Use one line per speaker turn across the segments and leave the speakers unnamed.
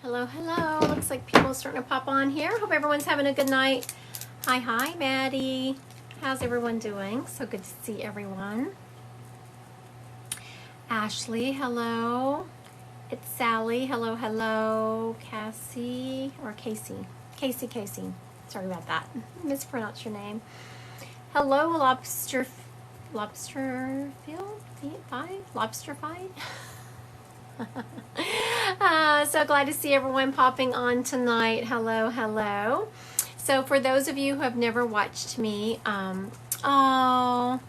Hello, hello. Looks like people are starting to pop on here. Hope everyone's having a good night. Hi, Maddie. How's everyone doing? So good to see everyone. Ashley, hello. It's Sally. Hello, hello. Cassie or Casey. Casey. Sorry about that. Mispronounced your name. Hello, Lobsterfield? Lobsterfied? So glad to see everyone popping on tonight. Hello. So for those of you who have never watched me, oh,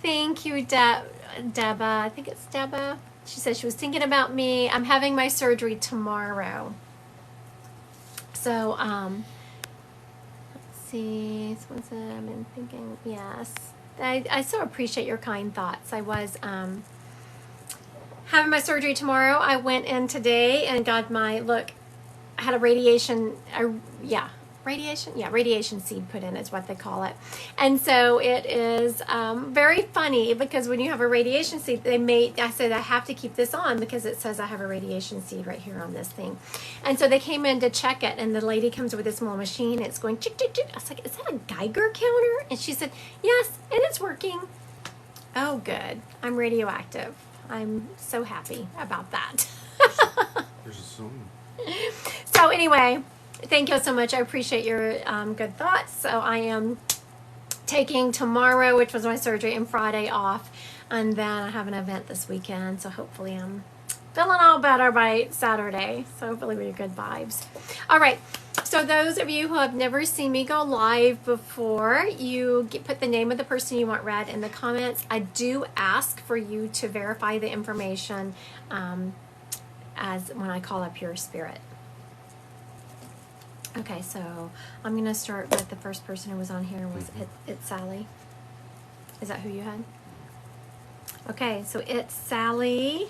thank you, Deba. I think it's Deba. She said she was thinking about me. I'm having my surgery tomorrow. So, let's see. Someone said, I've been thinking, yes. I so appreciate your kind thoughts. I was, having my surgery tomorrow. I went in today and got my, look, I had a radiation seed put in is what they call it. And so it is very funny because when you have a radiation seed, I said, I have to keep this on because it says I have a radiation seed right here on this thing. And so they came in to check it, and the lady comes with this little machine. It's going, chick, chick, chick. I was like, is that a Geiger counter? And she said, yes, and it's working. Oh, good. I'm radioactive. I'm so happy about that.
There's a song.
So anyway, thank you so much. I appreciate your good thoughts. So I am taking tomorrow, which was my surgery, and Friday off. And then I have an event this weekend. So hopefully I'm feeling all better by Saturday. So hopefully with good vibes. All right. So those of you who have never seen me go live before, put the name of the person you want read in the comments. I do ask for you to verify the information as when I call up your spirit. Okay, so I'm going to start with the first person who was on here. It's Sally. Is that who you had? Okay, so it's Sally.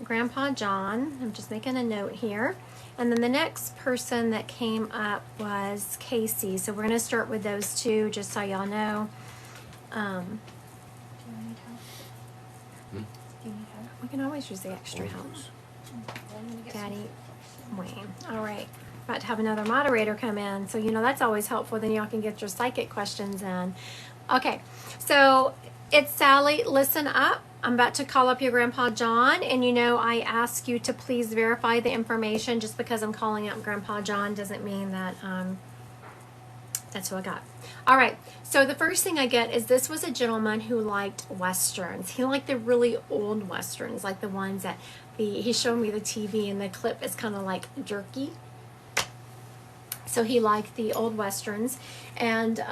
Grandpa John. I'm just making a note here. And then the next person that came up was Casey. So we're going to start with those two, just so y'all know. Do you need help? Do you need help? We can always use the extra help. Daddy Wayne. All right. About to have another moderator come in. So, that's always helpful. Then y'all can get your psychic questions in. Okay. So it's Sally. Listen up. I'm about to call up your Grandpa John, and I ask you to please verify the information. Just because I'm calling up Grandpa John doesn't mean that that's who I got. All right, so the first thing I get is this was a gentleman who liked Westerns. He liked the really old Westerns, like the ones that he showed me the TV, and the clip is kind of like jerky. So he liked the old Westerns, and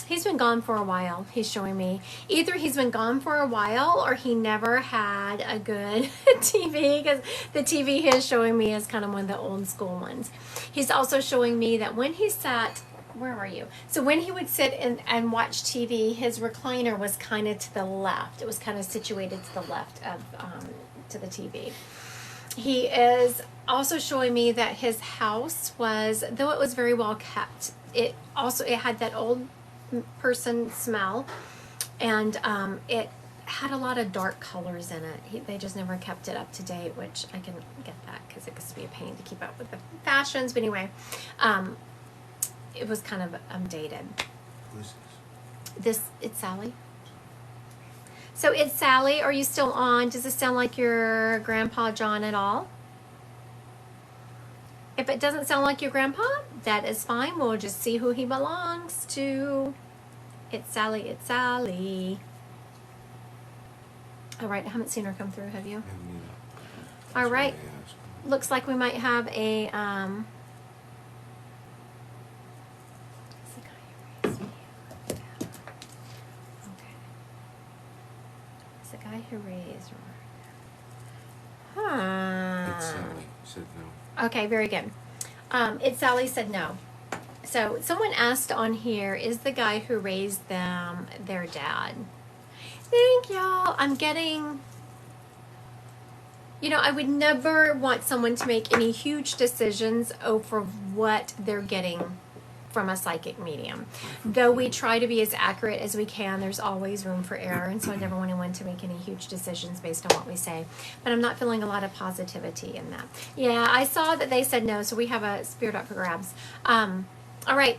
he's been gone for a while, he's showing me. Either he's been gone for a while or he never had a good TV, because the TV he is showing me is kind of one of the old school ones. He's also showing me that when he sat, where are you? So when he would sit and watch TV, his recliner was kind of to the left. It was kind of situated to the left of to the TV. He is also showing me that his house was, though it was very well kept, it had that old person smell, and it had a lot of dark colors in it. They just never kept it up to date, which I can get that because it used to be a pain to keep up with the fashions. But anyway, it was kind of dated.
Who is
It's Sally. So it's Sally. Are you still on? Does it sound like your Grandpa John at all? If it doesn't sound like your grandpa, that is fine. We'll just see who he belongs to. It's Sally. All right, I haven't seen her come through, have you? All right. Looks like we might have a It's the guy who raised her.
It's Sally. Said no.
Okay, very good. It's Sally said no. So someone asked on here, is the guy who raised them their dad? Thank y'all. I'm getting, I would never want someone to make any huge decisions over what they're getting from a psychic medium. Though we try to be as accurate as we can, there's always room for error, and so I never want anyone to make any huge decisions based on what we say. But I'm not feeling a lot of positivity in that. Yeah, I saw that they said no, so we have a spirit up for grabs. All right.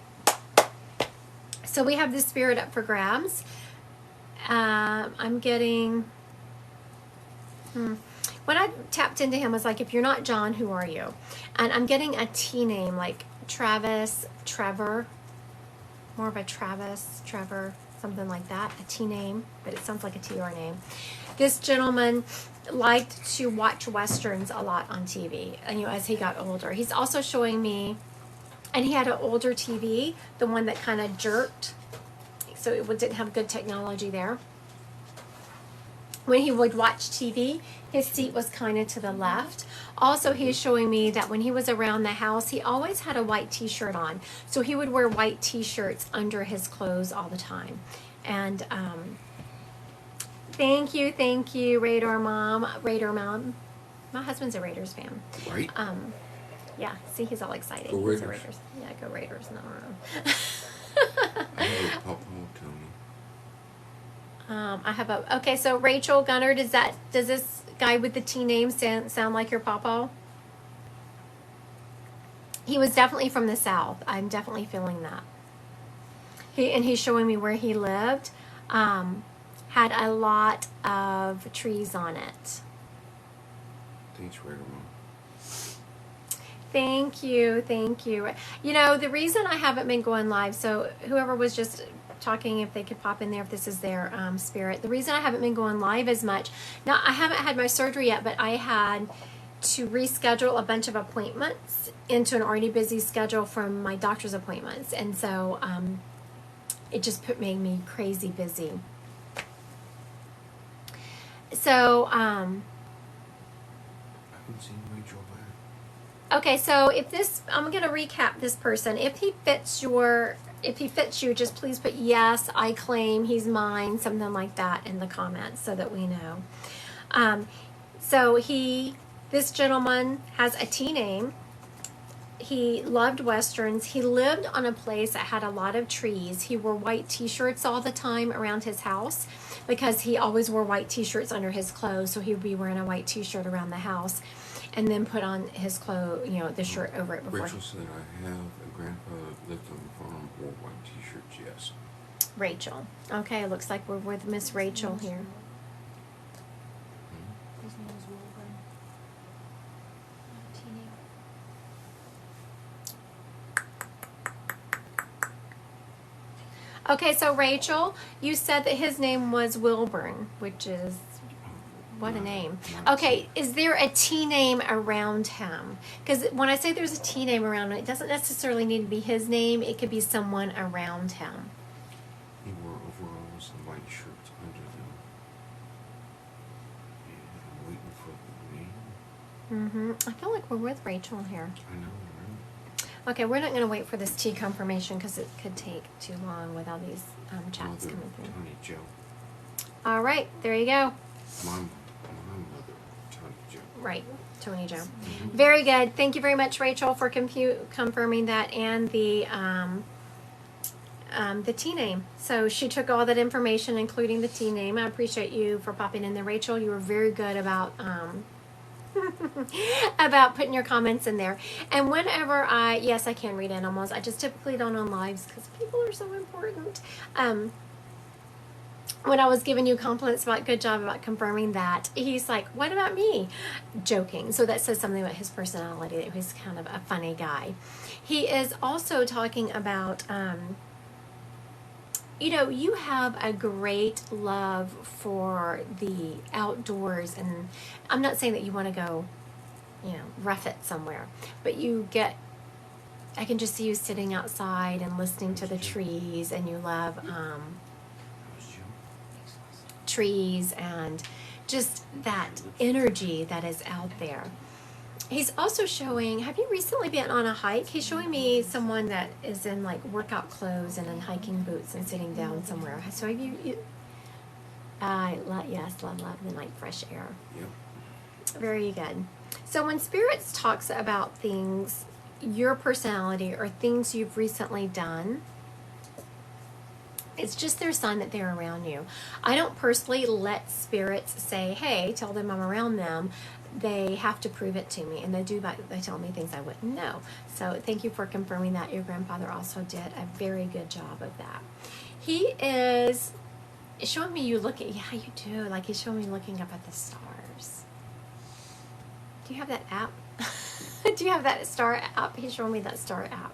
So we have the spirit up for grabs. I'm getting... When I tapped into him, I was like, if you're not John, who are you? And I'm getting a T name, like Travis, Trevor. More of a Travis, Trevor, something like that. A T name, but it sounds like a TR name. This gentleman liked to watch Westerns a lot on TV, and, as he got older. He's also showing me, and he had an older TV, the one that kind of jerked, so it didn't have good technology there. When he would watch TV, his seat was kind of to the left. Also, he's showing me that when he was around the house, he always had a white t-shirt on. So he would wear white t-shirts under his clothes all the time. And thank you, Raider Mom. Raider Mom. My husband's a Raiders fan.
Right?
Yeah, see, he's all excited.
Go
He's
Raiders.
a Raiders. Yeah, go Raiders. No.
I have a pop Tony.
I have okay, so Rachel Gunner, does this guy with the T name sound like your papa? He was definitely from the South. I'm definitely feeling that. He's showing me where he lived. Had a lot of trees on it.
Thanks, Raider Mom.
Thank you. The reason I haven't been going live, so whoever was just talking, if they could pop in there, if this is their spirit. The reason I haven't been going live as much, now I haven't had my surgery yet, but I had to reschedule a bunch of appointments into an already busy schedule from my doctor's appointments. And so it just made me crazy busy. So,
I haven't seen Rachel back.
okay, so I'm going to recap this person. If he fits you, just please put yes, I claim, he's mine, something like that in the comments so that we know. So this gentleman has a T name. He loved Westerns. He lived on a place that had a lot of trees. He wore white t-shirts all the time around his house because he always wore white t-shirts under his clothes. So he would be wearing a white t-shirt around the house and then put on his clothes, the shirt over it before.
Rachel said I have a grandfather that lived on the farm, wore white t-shirts, yes.
Rachel. Okay, it looks like we're with Miss Rachel here.
His name is Wilburn.
Okay, so Rachel, you said that his name was Wilburn, which is, what a name. Okay, is there a T name around him? Because when I say there's a T name around him, it doesn't necessarily need to be his name. It could be someone around him.
He wore overalls and white shirts under them. And I'm waiting for the name.
I feel like we're with Rachel here.
I know, right?
Okay, we're not going to wait for this T confirmation because it could take too long with all these chats
Mother,
coming through.
Tony Joe.
All right, there you go.
My mother, Tony Joe.
Right, Tony Joe. Very good. Thank you very much, Rachel, for confirming that and the T name. So she took all that information, including the T name. I appreciate you for popping in there, Rachel. You were very good about about putting your comments in there. And whenever yes, I can read animals. I just typically don't on lives because people are so important. When I was giving you compliments about good job about confirming that, he's like, what about me? Joking. So that says something about his personality, that he's kind of a funny guy. He is also talking about, you have a great love for the outdoors. And I'm not saying that you want to go, rough it somewhere. But I can just see you sitting outside and listening to the trees. And you love trees and just that energy that is out there. He's also showing, have you recently been on a hike? He's showing me someone that is in like workout clothes and in hiking boots and sitting down somewhere. So have you yes, love the night fresh air.
Yep.
Very good. So when spirits talks about things, your personality or things you've recently done. It's just their sign that they're around you. I don't personally let spirits say, hey, tell them I'm around them. They have to prove it to me, and they tell me things I wouldn't know. So thank you for confirming that. Your grandfather also did a very good job of that. He is showing me you looking, yeah, you do. Like he's showing me looking up at the stars. Do you have that app? Do you have that star app? He's showing me that star app.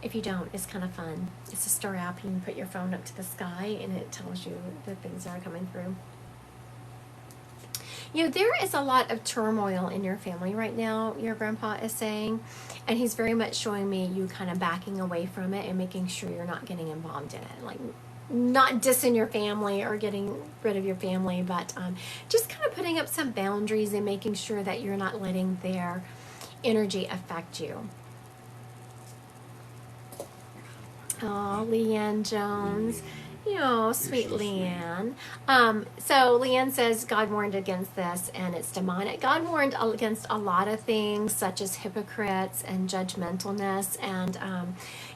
If you don't, it's kind of fun. It's a star app. You can put your phone up to the sky and it tells you the things that are coming through. You know, there is a lot of turmoil in your family right now, your grandpa is saying, and he's very much showing me you kind of backing away from it and making sure you're not getting involved in it. Like, not dissing your family or getting rid of your family, but just kind of putting up some boundaries and making sure that you're not letting their energy affect you. Oh, Leanne Jones. Oh, sweet Leanne. So Leanne says God warned against this and it's demonic. God warned against a lot of things such as hypocrites and judgmentalness, and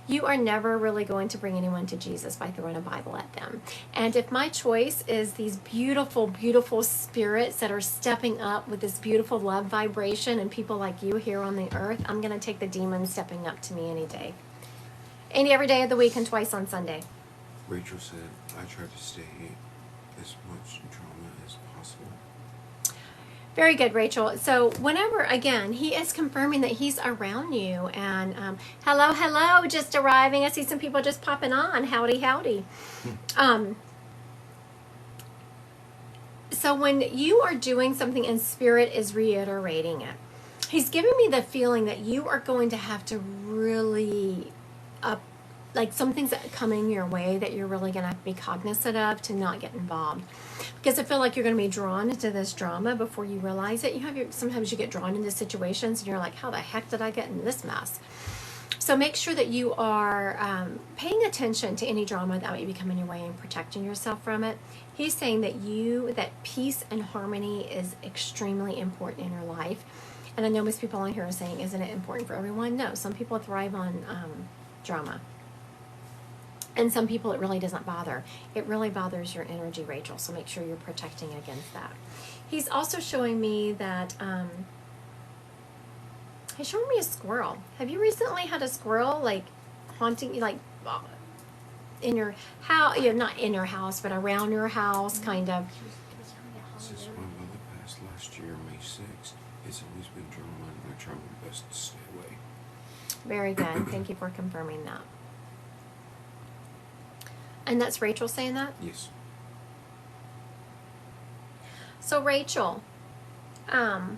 you are never really going to bring anyone to Jesus by throwing a Bible at them. And if my choice is these beautiful, beautiful spirits that are stepping up with this beautiful love vibration and people like you here on the earth, I'm going to take the demons stepping up to me any day. Every day of the week and twice on Sunday.
Rachel said, I try to stay as much drama as possible.
Very good, Rachel. So whenever, again, he is confirming that he's around you. And hello, just arriving. I see some people just popping on. Howdy. So when you are doing something and Spirit is reiterating it, he's giving me the feeling that you are going to have to really like some things that are coming your way that you're really going to have to be cognizant of to not get involved. Because I feel like you're going to be drawn into this drama before you realize it. Sometimes you get drawn into situations and you're like, how the heck did I get in this mess? So make sure that you are paying attention to any drama that might be coming your way and protecting yourself from it. He's saying that peace and harmony is extremely important in your life. And I know most people on here are saying, isn't it important for everyone? No, some people thrive on drama. And some people it really doesn't bother. It really bothers your energy, Rachel, so make sure you're protecting against that. He's also showing me that, he's showing me a squirrel. Have you recently had a squirrel, like, haunting you, like, in your house, not in your house, but around your house, kind of?
Since my mother passed last year, May 6th, it's always been drama, and I try my best to stay away.
Very good. Thank you for confirming that. And that's Rachel saying that?
Yes.
So Rachel, that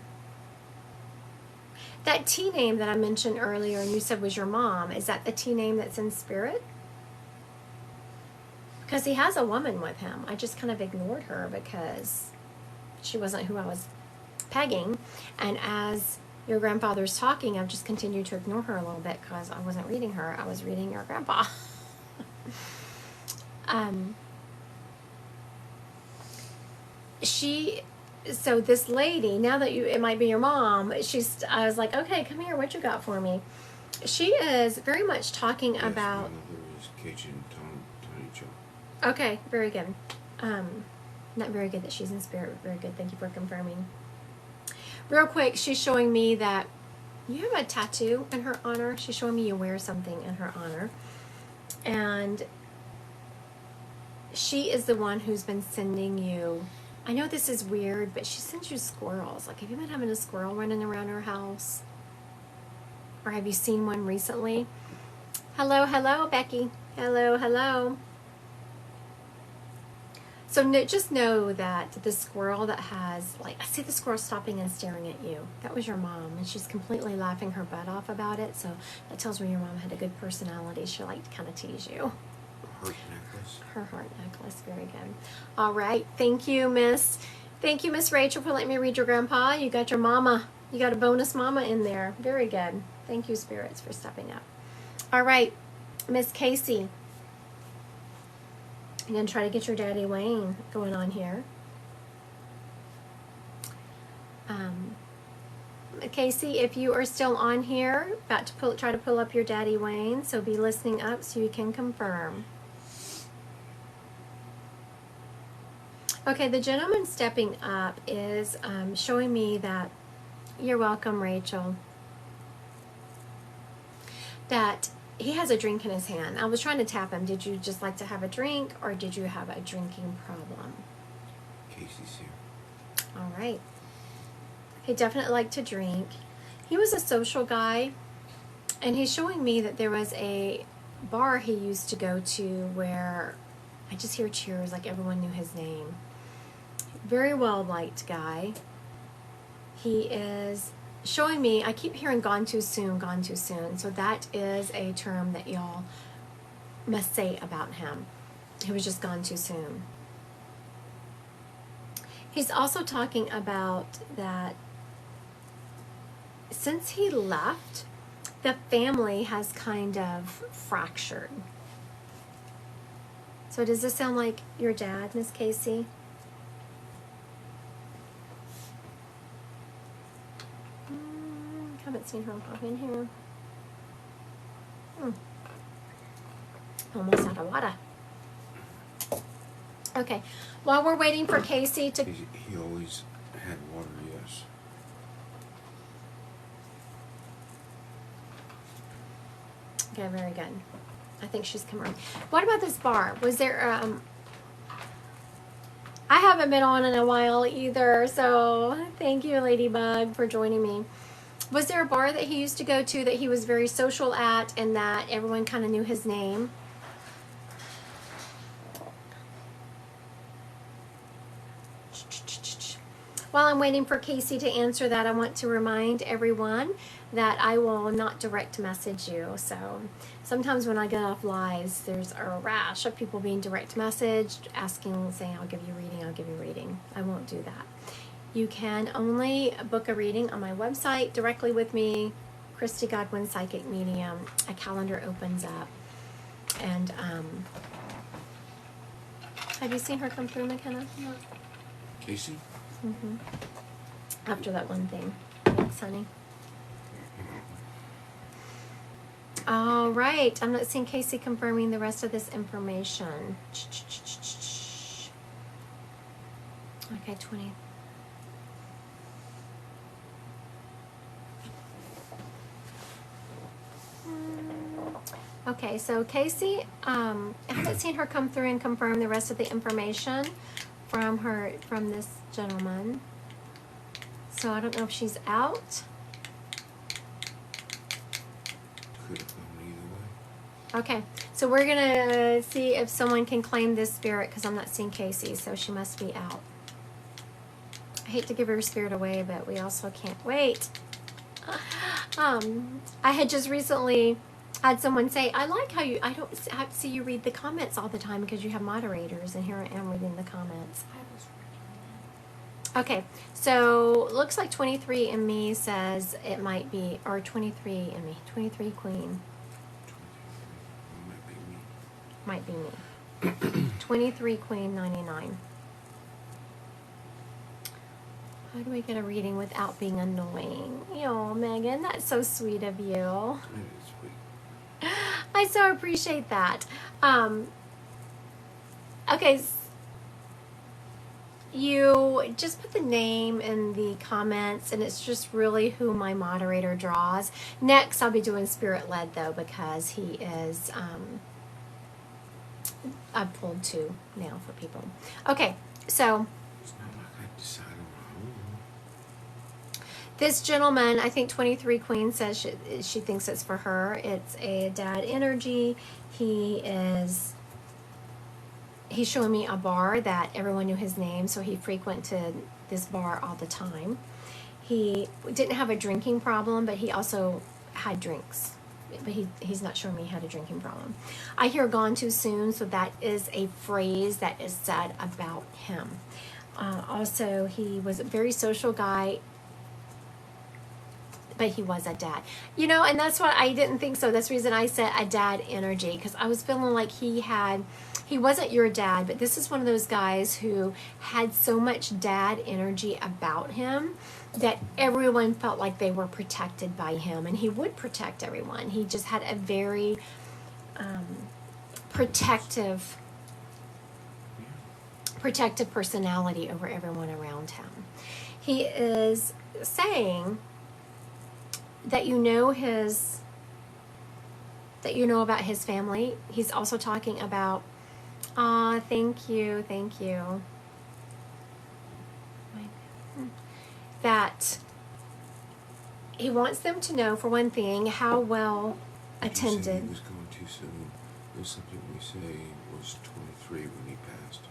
T name that I mentioned earlier and you said was your mom, is that the T name that's in Spirit? Because he has a woman with him. I just kind of ignored her because she wasn't who I was pegging. And as your grandfather's talking, I've just continued to ignore her a little bit because I wasn't reading her. I was reading your grandpa. So this lady, now that it might be your mom, I was like, okay, come here, what you got for me? She is very much talking about.
My mother is Cajun Tony Joe.
Okay, very good. Not very good that she's in Spirit, but very good. Thank you for confirming. Real quick, she's showing me that you have a tattoo in her honor. She's showing me you wear something in her honor. And she is the one who's been sending you, I know this is weird, but she sends you squirrels. Like, have you been having a squirrel running around her house? Or have you seen one recently? Hello, Becky. Hello. So just know that the squirrel that has, like, I see the squirrel stopping and staring at you. That was your mom, and she's completely laughing her butt off about it. So that tells me your mom had a good personality. She liked to kind of tease you.
Heart necklace.
Her heart necklace, very good. All right, thank you, Miss Rachel, for letting me read your grandpa. You got your mama. You got a bonus mama in there. Very good. Thank you, spirits, for stepping up. All right, Miss Casey. I'm going to try to get your daddy Wayne going on here. Casey, if you are still on here, about to try to pull up your Daddy Wayne, so be listening up so you can confirm. Okay, the gentleman stepping up is showing me that, you're welcome, Rachel, that he has a drink in his hand. I was trying to tap him. Did you just like to have a drink, or did you have a drinking problem?
Casey's here.
All right. He definitely liked to drink. He was a social guy, and he's showing me that there was a bar he used to go to where I just hear cheers, like everyone knew his name. Very well liked guy. He is showing me, I keep hearing gone too soon, gone too soon. So that is a term that y'all must say about him. He was just gone too soon. He's also talking about that since he left, the family has kind of fractured. So does this sound like your dad, Miss Casey? Haven't seen her pop in here. Almost out of water. Okay, while we're waiting for Casey to...
He always had water, yes.
Okay, very good. I think she's coming. What about this bar? Was there... I haven't been on in a while either, so thank you, Ladybug, for joining me. Was there a bar that he used to go to that he was very social at and that everyone kind of knew his name? While I'm waiting for Casey to answer that, I want to remind everyone that I will not direct message you. So sometimes when I get off lives, there's a rash of people being direct messaged, asking, saying, I'll give you reading, I'll give you reading. I won't do that. You can only book a reading on my website directly with me, Christy Godwin, Psychic Medium. A calendar opens up. And have you seen her come through, McKenna?
No.
Casey?
Mm-hmm. After that one thing. Thanks, honey. All right. I'm not seeing Casey confirming the rest of this information. Okay, 20. Okay, so Casey, I haven't seen her come through and confirm the rest of the information from this gentleman. So I don't know if she's out.
Could have gone either way.
Okay, so we're gonna see if someone can claim this spirit because I'm not seeing Casey, so she must be out. I hate to give her spirit away, but we also can't wait. I had just recently had someone say, I like how I don't have to see you read the comments all the time because you have moderators, and here I am reading the comments.
I was reading that.
Okay, so looks like 23 and me says it might be, or 23 and me, 23 Queen
Might be me.
might be me. 23 Queen 99. How do we get a reading without being annoying? Yo, Megan, that's so sweet of you.
It is sweet.
I so appreciate that. Okay, you just put the name in the comments, and it's just really who my moderator draws. Next, I'll be doing Spirit Led, though, because he is, I've pulled two now for people. Okay, so
It's not like I decide on my own.
this gentleman, I think 23 Queen says she thinks it's for her. It's a dad energy. He's showing me a bar that everyone knew his name, so he frequented this bar all the time. He didn't have a drinking problem, but he also had drinks. But he's not showing me he had a drinking problem. I hear gone too soon, so that is a phrase that is said about him. Also, he was a very social guy, but he was a dad. You know, and that's what I didn't think so. That's the reason I said a dad energy, because I was feeling like he wasn't your dad, but this is one of those guys who had so much dad energy about him that everyone felt like they were protected by him, and he would protect everyone. He just had a very protective personality over everyone around him. He is saying that you know about his family. He's also talking about, thank you. That he wants them to know, for one thing, how well
He
attended.
said he was going too soon. There's something we say was 23 when he passed.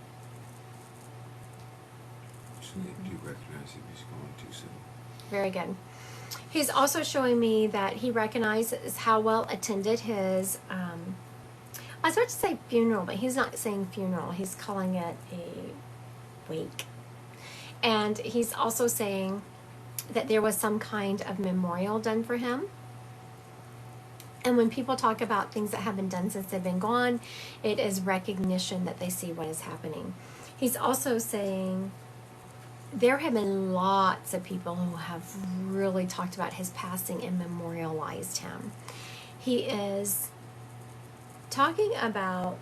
So they do recognize he was going too soon.
Very good. He's also showing me that he recognizes how well attended his, I was about to say funeral, but he's not saying funeral. He's calling it a wake. And he's also saying that there was some kind of memorial done for him. And when people talk about things that have been done since they've been gone, it is recognition that they see what is happening. He's also saying there have been lots of people who have really talked about his passing and memorialized him. He is talking about,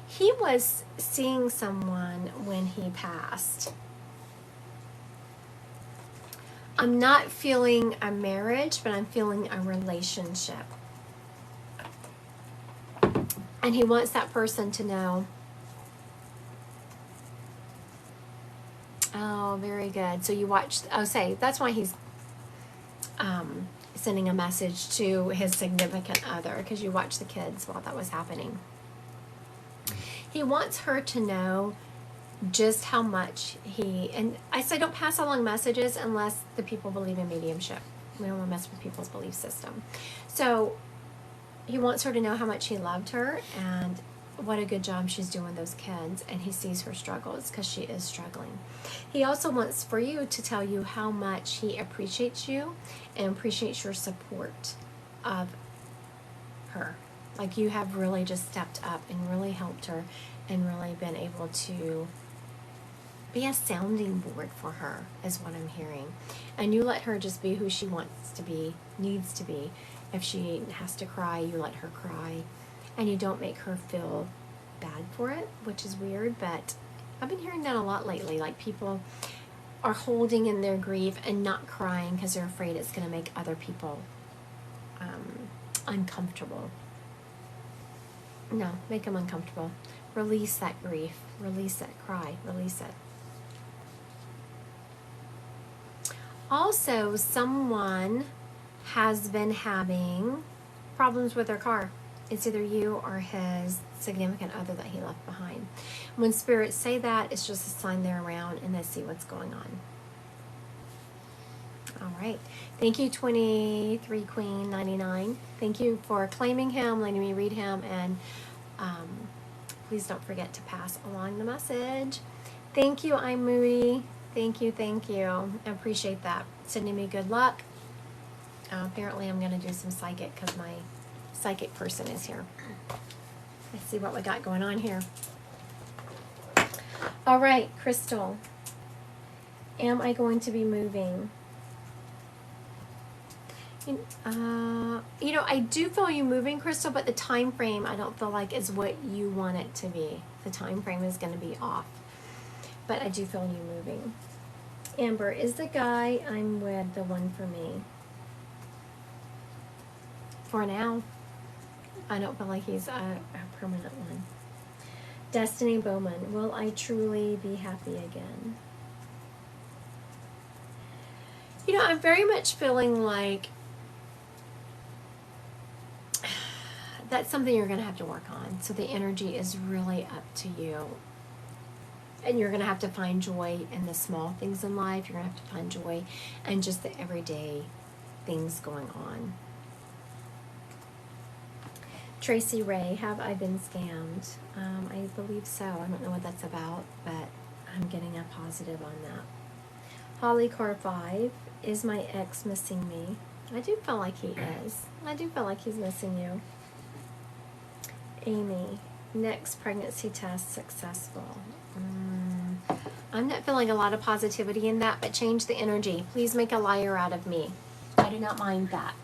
he was seeing someone when he passed. I'm not feeling a marriage, but I'm feeling a relationship. And he wants that person to know. Oh, very good. So you watched, that's why he's sending a message to his significant other, because you watched the kids while that was happening. He wants her to know just how much and I say don't pass along messages unless the people believe in mediumship. We don't want to mess with people's belief system. So he wants her to know how much he loved her and what a good job she's doing those kids, and he sees her struggles because she is struggling. He also wants for you to tell you how much he appreciates you and appreciates your support of her. Like you have really just stepped up and really helped her and really been able to be a sounding board for her, is what I'm hearing. And you let her just be who she wants to be, needs to be. If she has to cry, you let her cry. And you don't make her feel bad for it, which is weird, but I've been hearing that a lot lately. Like people are holding in their grief and not crying because they're afraid it's going to make other people uncomfortable. No, make them uncomfortable. Release that grief. Release it. Cry. Release it. Also, someone has been having problems with their car. It's either you or his significant other that he left behind. When spirits say that, it's just a sign they're around and they see what's going on. All right. Thank you, 23 Queen 99. Thank you for claiming him, letting me read him, and please don't forget to pass along the message. Thank you, I'm Moody. Thank you. I appreciate that. Sending me good luck. Apparently I'm going to do some psychic because my psychic person is here. Let's see what we got going on here. All right, Crystal. Am I going to be moving? I do feel you moving, Crystal, but the time frame I don't feel like is what you want it to be. The time frame is going to be off. But I do feel you moving. Amber, is the guy I'm with the one for me? For now. I don't feel like he's a permanent one. Destiny Bowman, will I truly be happy again? I'm very much feeling like that's something you're going to have to work on. So the energy is really up to you. And you're going to have to find joy in the small things in life. You're going to have to find joy in just the everyday things going on. Tracy Ray, have I been scammed? I believe so. I don't know what that's about, but I'm getting a positive on that. Holly Car 5, is my ex missing me? I do feel like he is. I do feel like he's missing you. Amy, next pregnancy test successful. I'm not feeling a lot of positivity in that, but change the energy. Please make a liar out of me. I do not mind that.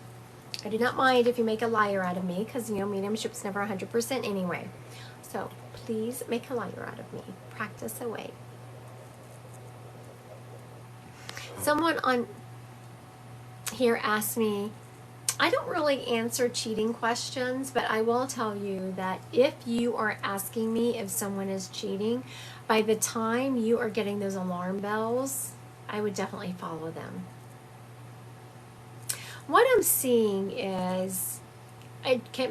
I do not mind if you make a liar out of me, because, you know, mediumship's never 100% anyway. So please make a liar out of me. Practice away. Someone on here asked me, I don't really answer cheating questions, but I will tell you that if you are asking me if someone is cheating, by the time you are getting those alarm bells, I would definitely follow them. What I'm seeing is,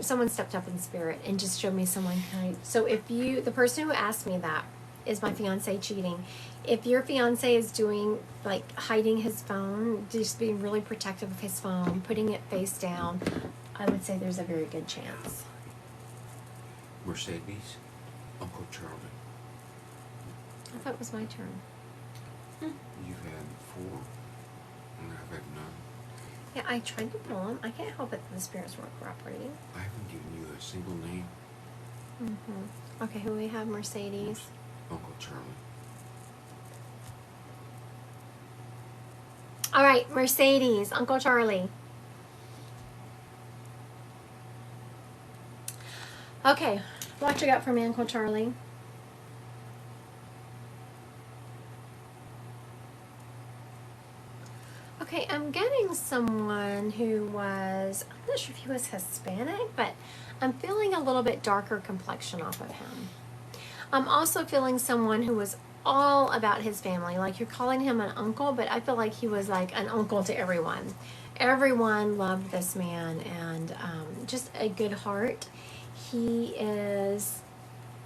someone stepped up in spirit and just showed me someone kind. So if you, the person who asked me that, is my fiance cheating? If your fiance is doing, like, hiding his phone, just being really protective of his phone, putting it face down, I would say there's a very good chance.
Mercedes, Uncle Charlie.
I thought it was my turn.
You've had 4, and I've had none.
Yeah, I tried to pull them. I can't help it that the spirits weren't cooperating.
I haven't given you a single name.
Mm-hmm. Okay, who we have? Mercedes.
Uncle Charlie.
All right, Mercedes, Uncle Charlie. Okay, what you got for me, Uncle Charlie? Okay, I'm getting someone who was, I'm not sure if he was Hispanic, but I'm feeling a little bit darker complexion off of him. I'm also feeling someone who was all about his family. Like, you're calling him an uncle, but I feel like he was like an uncle to everyone. Everyone loved this man, and just a good heart. He is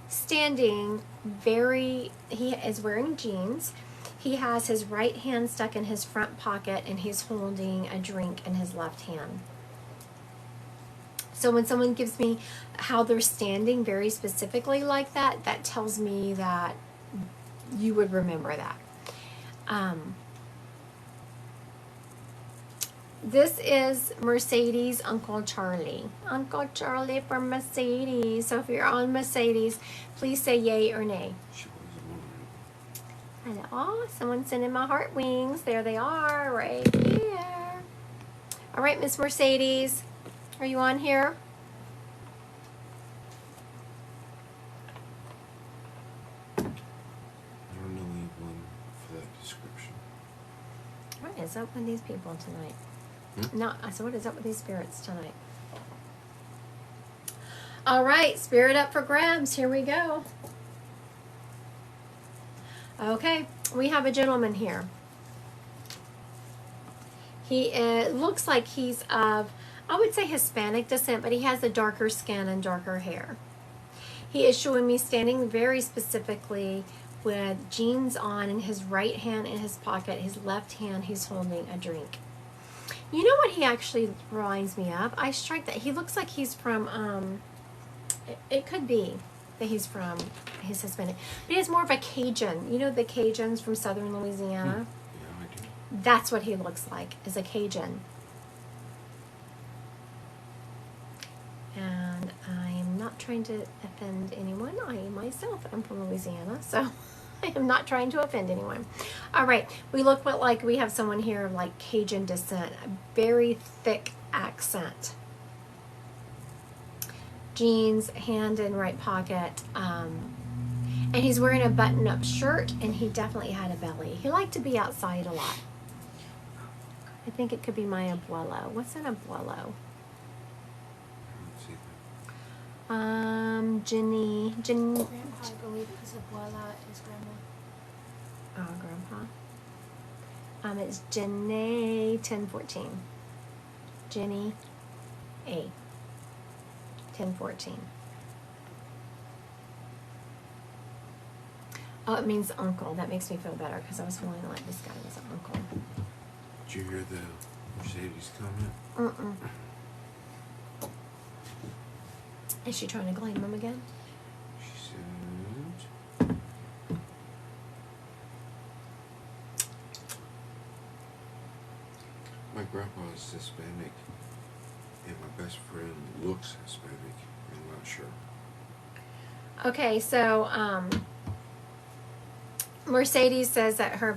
standing he is wearing jeans. He has his right hand stuck in his front pocket, and he's holding a drink in his left hand. So when someone gives me how they're standing very specifically like that, that tells me that you would remember that. This is Mercedes' Uncle Charlie. Uncle Charlie for Mercedes. So if you're on Mercedes, please say yay or nay.
She was a woman.
Hello, someone's sending my heart wings. There they are, right here. All right, Miss Mercedes, are you on here?
I don't know anyone for that description.
What is up with these people tonight?
Hmm?
No, I said, what is up with these spirits tonight? All right, spirit up for grabs. Here we go. Okay, we have a gentleman here. He looks like he's of, I would say, Hispanic descent, but he has a darker skin and darker hair. He is showing me standing very specifically with jeans on, and his right hand in his pocket, his left hand he's holding a drink. You know what he actually reminds me of? I strike that he looks like he's from, it could be that he's Hispanic, but he has more of a Cajun. You know the Cajuns from southern Louisiana?
Yeah, I do.
That's what he looks like, is a Cajun. And I'm not trying to offend anyone. I myself am from Louisiana, so I am not trying to offend anyone. All right, we look like we have someone here of like Cajun descent, a very thick accent. Jeans, hand in right pocket, and he's wearing a button-up shirt, and he definitely had a belly. He liked to be outside a lot. I think it could be my abuelo. What's an abuelo?
I don't see that.
Jenny.
Grandpa, I believe, because abuela is grandma.
Oh, Grandpa. It's Jenny 1014. Jenny A. 1014. Oh, it means uncle. That makes me feel better because I was feeling like this guy was an uncle.
Did you hear the Mercedes comment?
Is she trying to claim him again?
She said, my grandpa is Hispanic, and my best friend looks Hispanic. I'm not sure.
Okay, so Mercedes says that her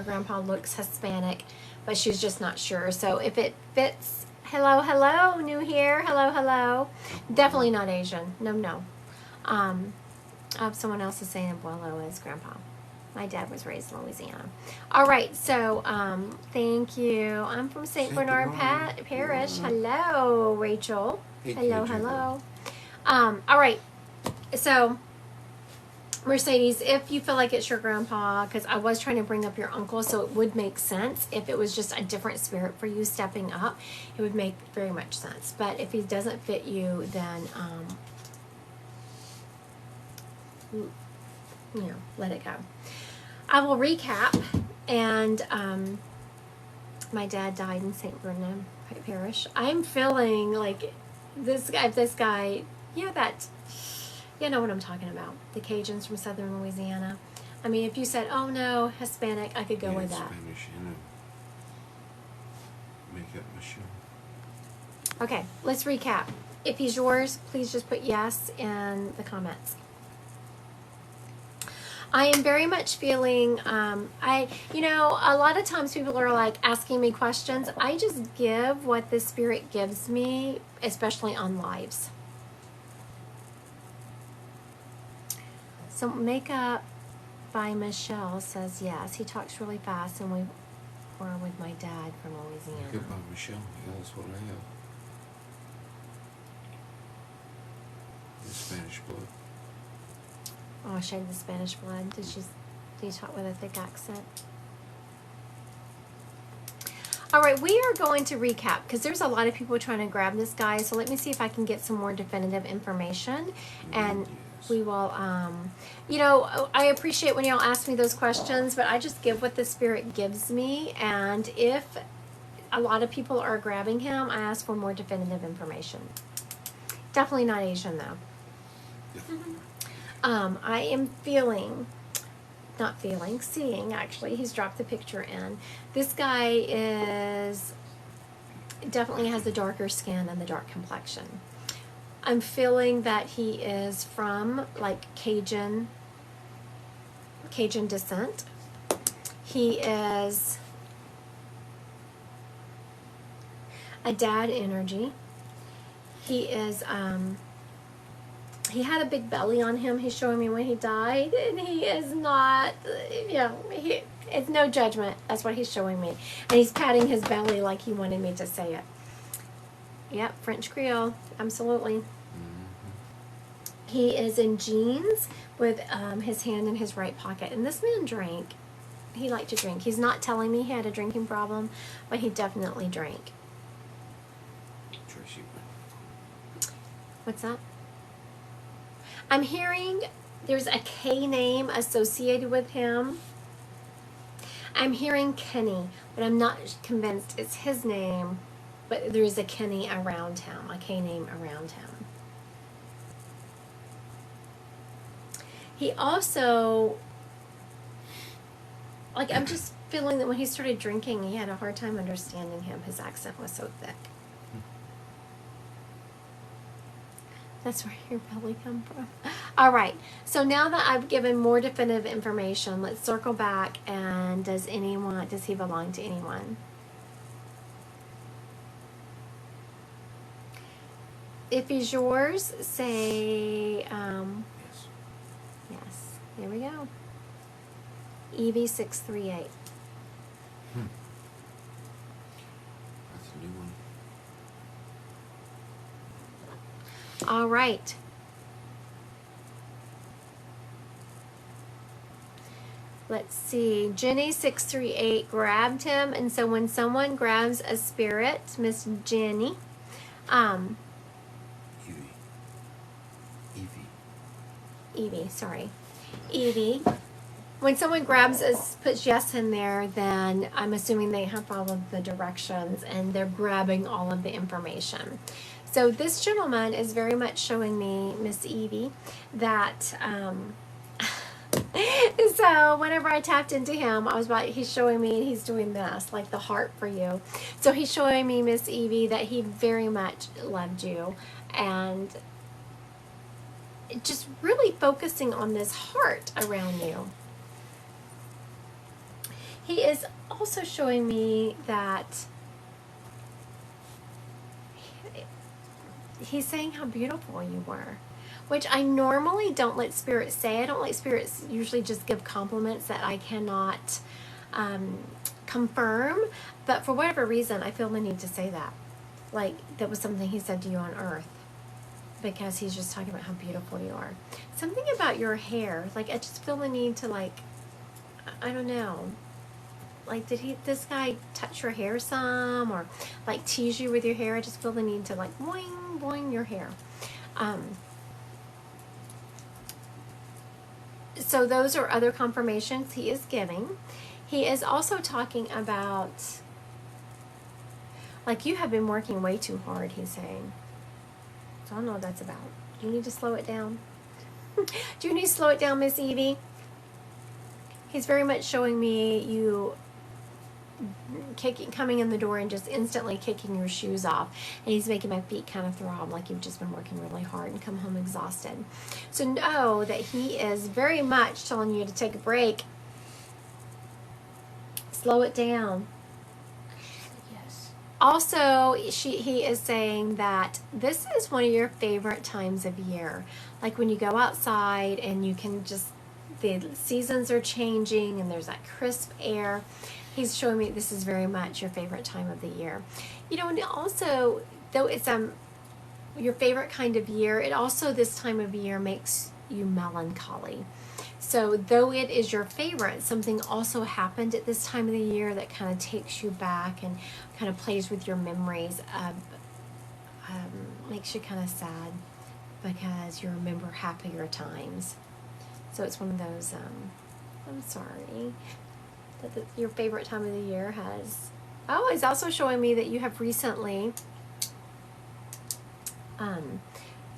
grandpa looks Hispanic, but she's just not sure. So if it fits, hello, new here, hello. Definitely not Asian. No. Someone else is saying Abuelo is grandpa. My dad was raised in Louisiana. All right, so thank you. I'm from St. Bernard Parish. Hello, Rachel. Hello. All right, so Mercedes, if you feel like it's your grandpa, because I was trying to bring up your uncle, so it would make sense. If it was just a different spirit for you stepping up, it would make very much sense. But if he doesn't fit you, then let it go. I will recap, and my dad died in St. Bernard Parish. I'm feeling like this guy, you know what I'm talking about. The Cajuns from southern Louisiana. I mean, if you said, oh no, Hispanic, I could go with that.
Spanish in it. Make up Michelle.
Okay, let's recap. If he's yours, please just put yes in the comments. I am very much feeling, a lot of times people are like asking me questions. I just give what the Spirit gives me, especially on lives. So makeup by Michelle says yes. He talks really fast, and we were with my dad from Louisiana.
Makeup by Michelle. Yeah, that's what I have. The Spanish blood.
Oh, she had the Spanish blood. Did you talk with a thick accent? All right, we are going to recap because there's a lot of people trying to grab this guy. So let me see if I can get some more definitive information, and we will. I appreciate when y'all ask me those questions, but I just give what the Spirit gives me, and if a lot of people are grabbing him, I ask for more definitive information. Definitely not Asian though. I am seeing actually, he's dropped the picture in. This guy definitely has the darker skin and the dark complexion. I'm feeling that he is from like Cajun descent. He is a dad energy. He is, he had a big belly on him. He's showing me when he died, and he is not, it's no judgment. That's what he's showing me. And he's patting his belly like he wanted me to say it. Yep, French Creole, absolutely. He is in jeans with his hand in his right pocket. And this man drank. He liked to drink. He's not telling me he had a drinking problem, but he definitely drank.
Tracy.
What's that? I'm hearing there's a K name associated with him. I'm hearing Kenny, but I'm not convinced it's his name, but there is a Kenny around him, a K name around him. He also, I'm just feeling that when he started drinking, he had a hard time understanding him. His accent was so thick. That's where your belly come from. All right. So now that I've given more definitive information, let's circle back. And does he belong to anyone? If he's yours, say yes. There we go. EV638.
That's a new one.
All right. Let's see. Jenny638 grabbed him, and so when someone grabs a spirit, Miss Jenny, Evie. When someone puts yes in there, then I'm assuming they have followed the directions and they're grabbing all of the information. So this gentleman is very much showing me, Miss Evie, that so whenever I tapped into him, he's showing me he's doing this, like the heart for you. So he's showing me, Miss Evie, that he very much loved you, and just really focusing on this heart around you. He is also showing me that he's saying how beautiful you were, which I normally don't let spirits say. I don't let spirits usually just give compliments that I cannot confirm, but for whatever reason, I feel the need to say that. Like, that was something he said to you on earth, because he's just talking about how beautiful you are. Something about your hair, like, I just feel the need to, like, I don't know, like, did this guy touch your hair some, or like tease you with your hair? I just feel the need to, like, boing, boing your hair. So those are other confirmations he is giving. He is also talking about, like, you have been working way too hard, he's saying. So I don't know what that's about. Do you need to slow it down? Do you need to slow it down, Miss Evie? He's very much showing me you coming in the door and just instantly kicking your shoes off, and he's making my feet kind of throb, like you've just been working really hard and come home exhausted. So know that he is very much telling you to take a break, slow it down.
Yes.
Also, he is saying that this is one of your favorite times of year, like when you go outside and you can just, the seasons are changing and there's that crisp air. He's showing me this is very much your favorite time of the year. You know, and also, though it's your favorite kind of year, it also, this time of year, makes you melancholy. So though it is your favorite, something also happened at this time of the year that kind of takes you back and kind of plays with your memories, makes you kind of sad because you remember happier times. So it's one of those, I'm sorry, that your favorite time of the year has. Oh, it's also showing me that you have recently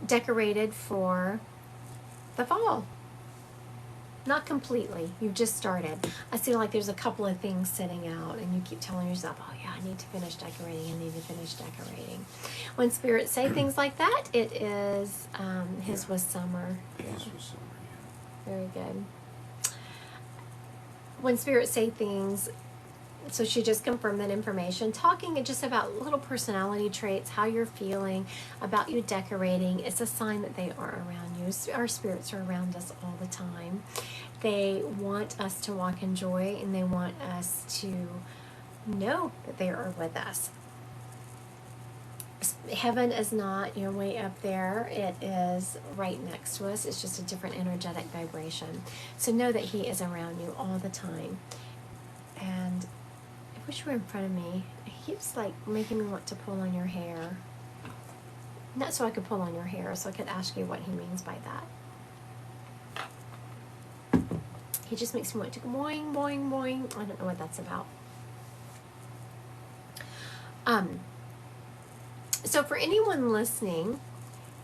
decorated for the fall. Not completely. You've just started. I see, like, there's a couple of things sitting out, and you keep telling yourself, oh yeah, I need to finish decorating. I need to finish decorating. When spirits say things like that, it is, his was summer.
His was summer, yeah.
Very good. When spirits say things, so she just confirmed that information, talking just about little personality traits, how you're feeling, about you decorating, it's a sign that they are around you. Our spirits are around us all the time. They want us to walk in joy, and they want us to know that they are with us. Heaven is not, way up there. It is right next to us. It's just a different energetic vibration. So know that he is around you all the time. And I wish you were in front of me. He keeps, like, making me want to pull on your hair. Not so I could pull on your hair, so I could ask you what he means by that. He just makes me want to go boing, boing, boing. I don't know what that's about. So for anyone listening,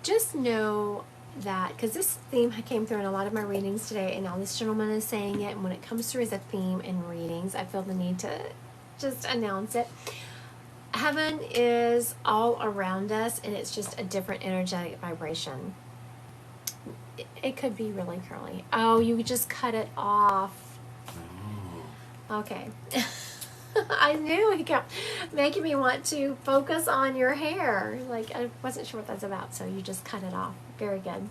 just know that, because this theme came through in a lot of my readings today, and now this gentleman is saying it, and when it comes through as a theme in readings, I feel the need to just announce it. Heaven is all around us, and it's just a different energetic vibration. It could be really curly. Oh, you just cut it off.
Oh.
Okay. I knew he kept making me want to focus on your hair. Like, I wasn't sure what that's about, so you just cut it off. Very good.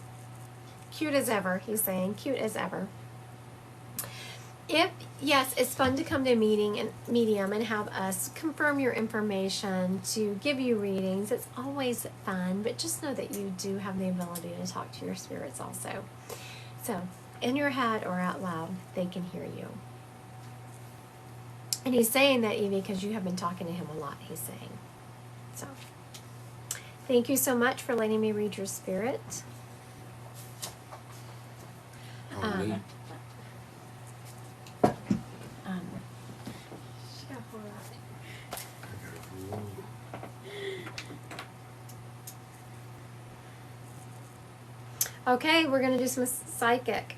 Cute as ever, he's saying. Cute as ever. Yes, it's fun to come to a medium and have us confirm your information, to give you readings. It's always fun, but just know that you do have the ability to talk to your spirits also. So, in your head or out loud, they can hear you. And he's saying that, Evie, because you have been talking to him a lot, he's saying. So, thank you so much for letting me read your spirit.
Me?
She got pulled out.
I got a rule.
Okay, we're going to do some psychic.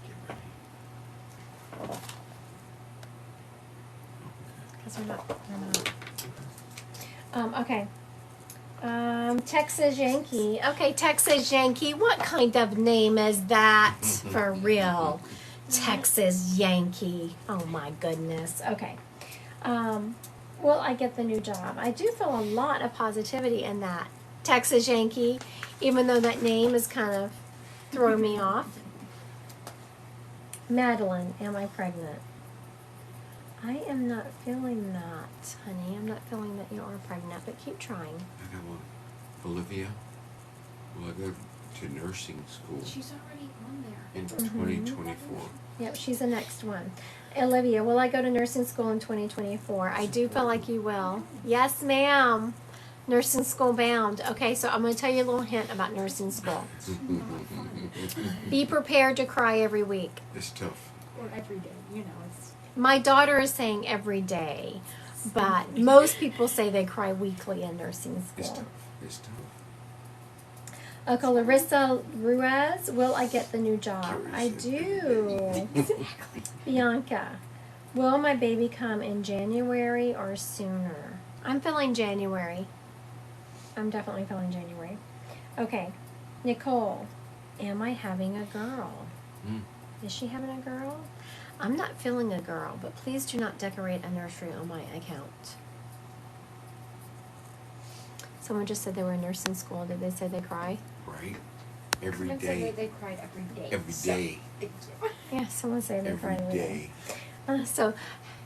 Get ready.
Because we're not. Okay. Texas Yankee. Okay, Texas Yankee. What kind of name is that? For real. Texas Yankee. Oh my goodness. Okay. Will I get the new job? I do feel a lot of positivity in that. Texas Yankee, even though that name is kind of throwing me off. Madeline, am I pregnant? I am not feeling that, honey. I'm not feeling that you are pregnant, but keep trying.
I got one. Olivia, will I go to nursing school
She's already on there.
in 2024?
Yep, she's the next one. Olivia, will I go to nursing school in 2024? I do feel like you will. Yes, ma'am. Nursing school bound. Okay, so I'm going to tell you a little hint about nursing school. Be prepared to cry every week.
It's tough.
Or every day, you know, it's
My daughter is saying every day, but most people say they cry weekly in nursing
It's
school.
tough. It's tough.
Okay, Larissa Ruiz, will I get the new job? I do. Bianca, will my baby come in January or sooner? I'm feeling January. I'm definitely feeling January. Okay, Nicole, am I having a girl? Is she having a girl? I'm not feeling a girl, but please do not decorate a nursery on my account. Someone just said they were in nursing school. Did they say they cry?
Right? Every
Someone
day.
said they cried every day.
Every
so-
day.
Yeah, someone said they
Every
cried.
day.
So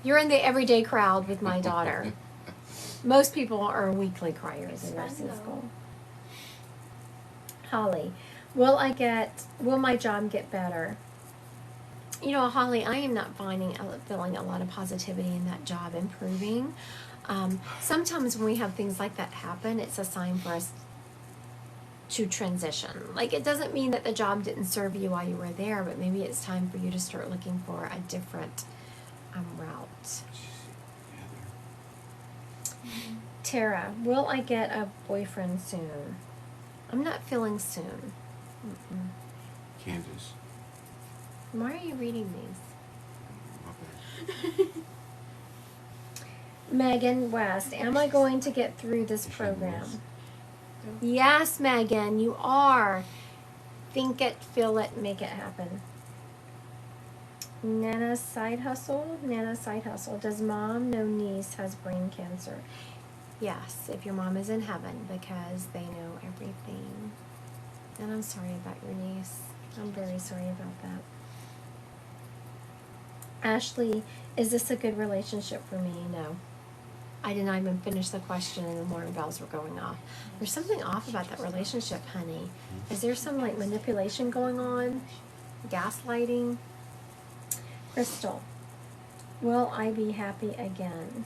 you're in the everyday crowd with my daughter. Most people are weekly criers in nursing school. Holly, will my job get better? You know, Holly, I am not feeling a lot of positivity in that job improving. Sometimes when we have things like that happen, it's a sign for us to transition. Like, it doesn't mean that the job didn't serve you while you were there, but maybe it's time for you to start looking for a different route. Tara, will I get a boyfriend soon? I'm not feeling soon.
Candace.
Why are you reading these?
My bad.
Megan West, am I going to get through this
Is she
program?
West?
Yes, Megan, you are. Think it, feel it, make it happen. Nana's side hustle. Does mom know niece has brain cancer? Yes, if your mom is in heaven, because they know everything. And I'm sorry about your niece. I'm very sorry about that. Ashley, is this a good relationship for me? No. I did not even finish the question and the alarm bells were going off. There's something off about that relationship, honey. Is there some like manipulation going on? Gaslighting? Crystal, will I be happy again?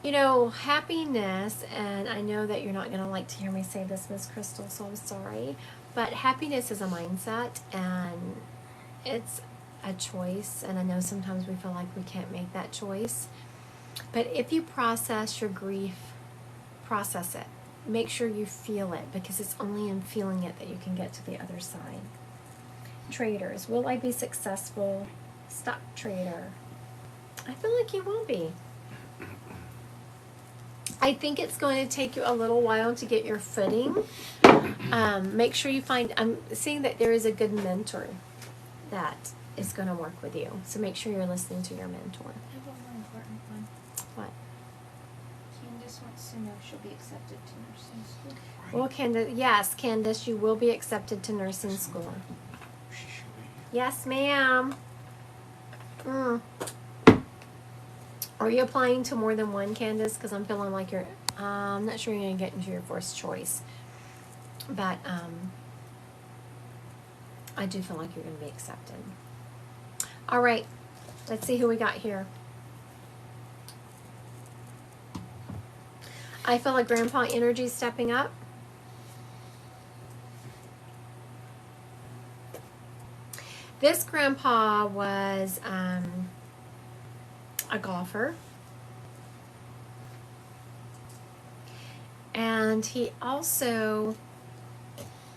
You know, happiness, and I know that you're not going to like to hear me say this, Miss Crystal, so I'm sorry, but happiness is a mindset, and it's a choice, and I know sometimes we feel like we can't make that choice, but if you process your grief, process it. Make sure you feel it, because it's only in feeling it that you can get to the other side. Traders, will I be successful? Stock trader. I feel like you will be. I think it's going to take you a little while to get your footing. Make sure you find, I'm seeing that there is a good mentor that is going to work with you. So make sure you're listening to your mentor.
I have one more important one.
What?
Candace wants to know if she'll be accepted to nursing school.
Well, Candace, yes, Candace, you will be accepted to nursing school.
She should be.
Yes, ma'am. Are you applying to more than one, Candace? Because I'm feeling like you're, I'm not sure you're going to get into your first choice. But I do feel like you're going to be accepted. All right. Let's see who we got here. I feel like Grandpa energy stepping up. This grandpa was a golfer. And he also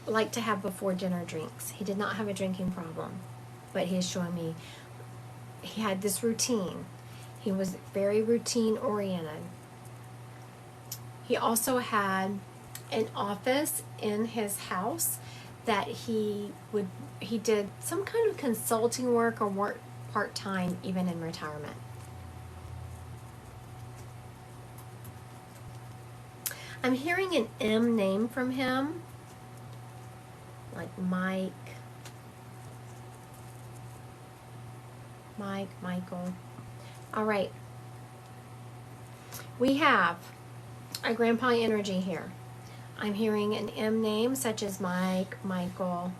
liked to have before dinner drinks. He did not have a drinking problem, but he is showing me he had this routine. He was very routine oriented. He also had an office in his house that he did some kind of consulting work or work part-time even in retirement. I'm hearing an M name from him, like Michael. All right. We have a grandpa energy here. I'm hearing an M name such as Mike, Michael.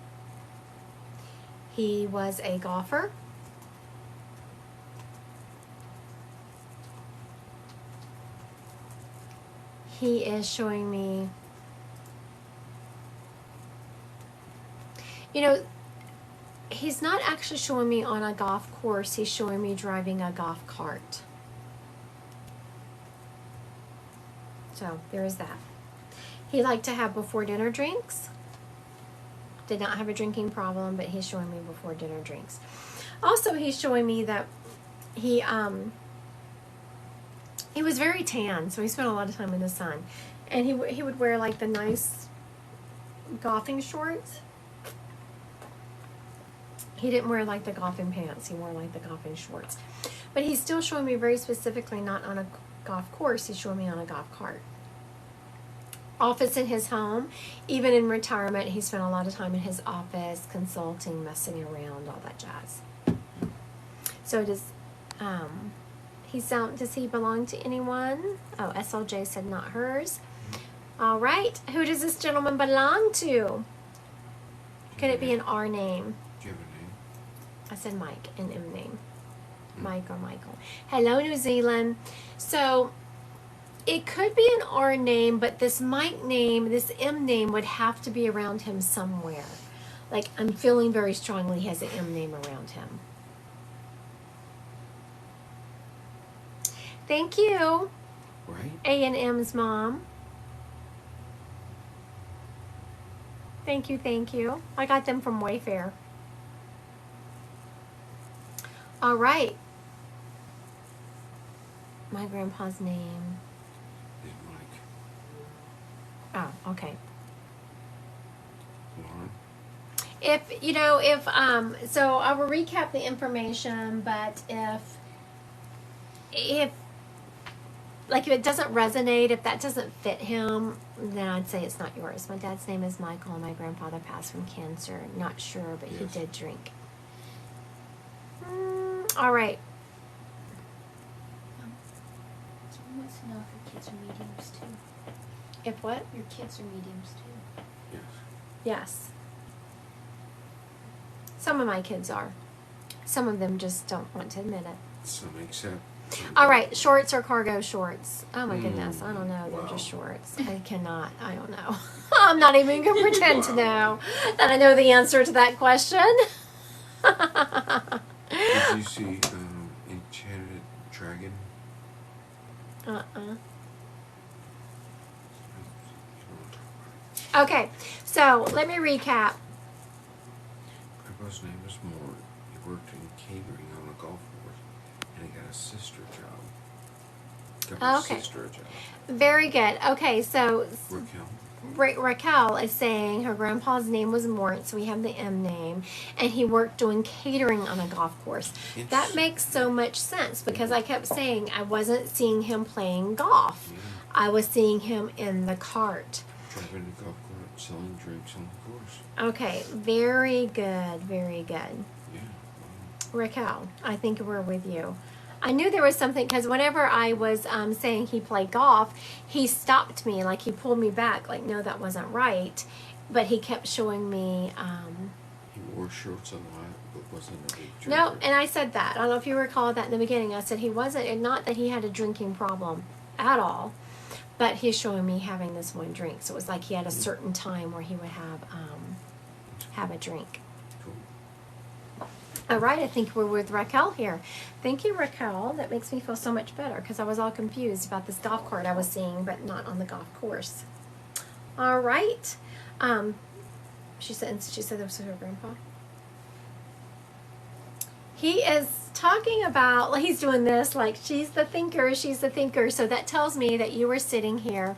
He was a golfer. He is showing me, you know, he's not actually showing me on a golf course. He's showing me driving a golf cart. So there is that. He liked to have before dinner drinks. Did not have a drinking problem, but he's showing me before dinner drinks. Also, he's showing me that he was very tan, so he spent a lot of time in the sun. And he would wear like the nice golfing shorts. He didn't wear like the golfing pants. He wore like the golfing shorts. But he's still showing me very specifically not on a golf course. He's showing me on a golf cart. Office in his home. Even in retirement, he spent a lot of time in his office, consulting, messing around, all that jazz. So does he belong to anyone? Oh, SLJ said not hers. All right. Who does this gentleman belong to? Could it be an R name?
Do you have a name?
I said Mike, an M name. Mike or Michael. Hello, New Zealand. So it could be an R name, but this Mike name, this M name would have to be around him somewhere. Like, I'm feeling very strongly he has an M name around him. Thank you.
Right?
A&M's mom. Thank you, thank you. I got them from Wayfair. All right. My grandpa's name.
Is Mike.
Oh, okay.
Lauren?
So I will recap the information, but if it doesn't resonate, if that doesn't fit him, then I'd say it's not yours. My dad's name is Michael, and my grandfather passed from cancer. Not sure, but he did drink. All right.
Someone wants to know if your kids are mediums too.
If what?
Your kids are mediums too.
Yes.
Yes. Some of my kids are. Some of them just don't want to admit it.
Some accept.
All right, shorts or cargo shorts? Oh my goodness, I don't know. They're
Wow.
just shorts. I cannot. I don't know. I'm not even going to pretend to know that I know the answer to that question.
Did you see Enchanted Dragon?
Okay, so let me recap.
Grandpa's name was Mort. He worked in catering on a golf course, and he got a sister job. Got a sister job.
Very good. Okay, so
Raquel.
Raquel is saying her grandpa's name was Mort, so we have the M name, and he worked doing catering on a golf course. That makes so much sense because I kept saying I wasn't seeing him playing golf.
Yeah.
I was seeing him in the cart.
Driving a golf cart, selling drinks on the course.
Okay, very good, very good.
Yeah.
Raquel, I think we're with you. I knew there was something because whenever I was saying he played golf, he stopped me, like he pulled me back, like no, that wasn't right. But he kept showing me.
He wore shorts a lot, but wasn't a big drinker.
No, and I said that. I don't know if you recall that in the beginning. I said he wasn't, and not that he had a drinking problem at all, but he's showing me having this one drink. So it was like he had a certain time where he would have a drink.
Cool.
All right, I think we're with Raquel here. Thank you, Raquel. That makes me feel so much better because I was all confused about this golf cart I was seeing, but not on the golf course. All right. She said this was her grandpa. he is talking about, like, he's doing this, like, she's the thinker, she's the thinker. So that tells me that you were sitting here